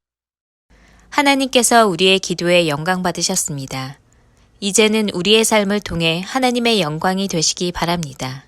하나님께서 우리의 기도에 영광 받으셨습니다. 이제는 우리의 삶을 통해 하나님의 영광이 되시기 바랍니다.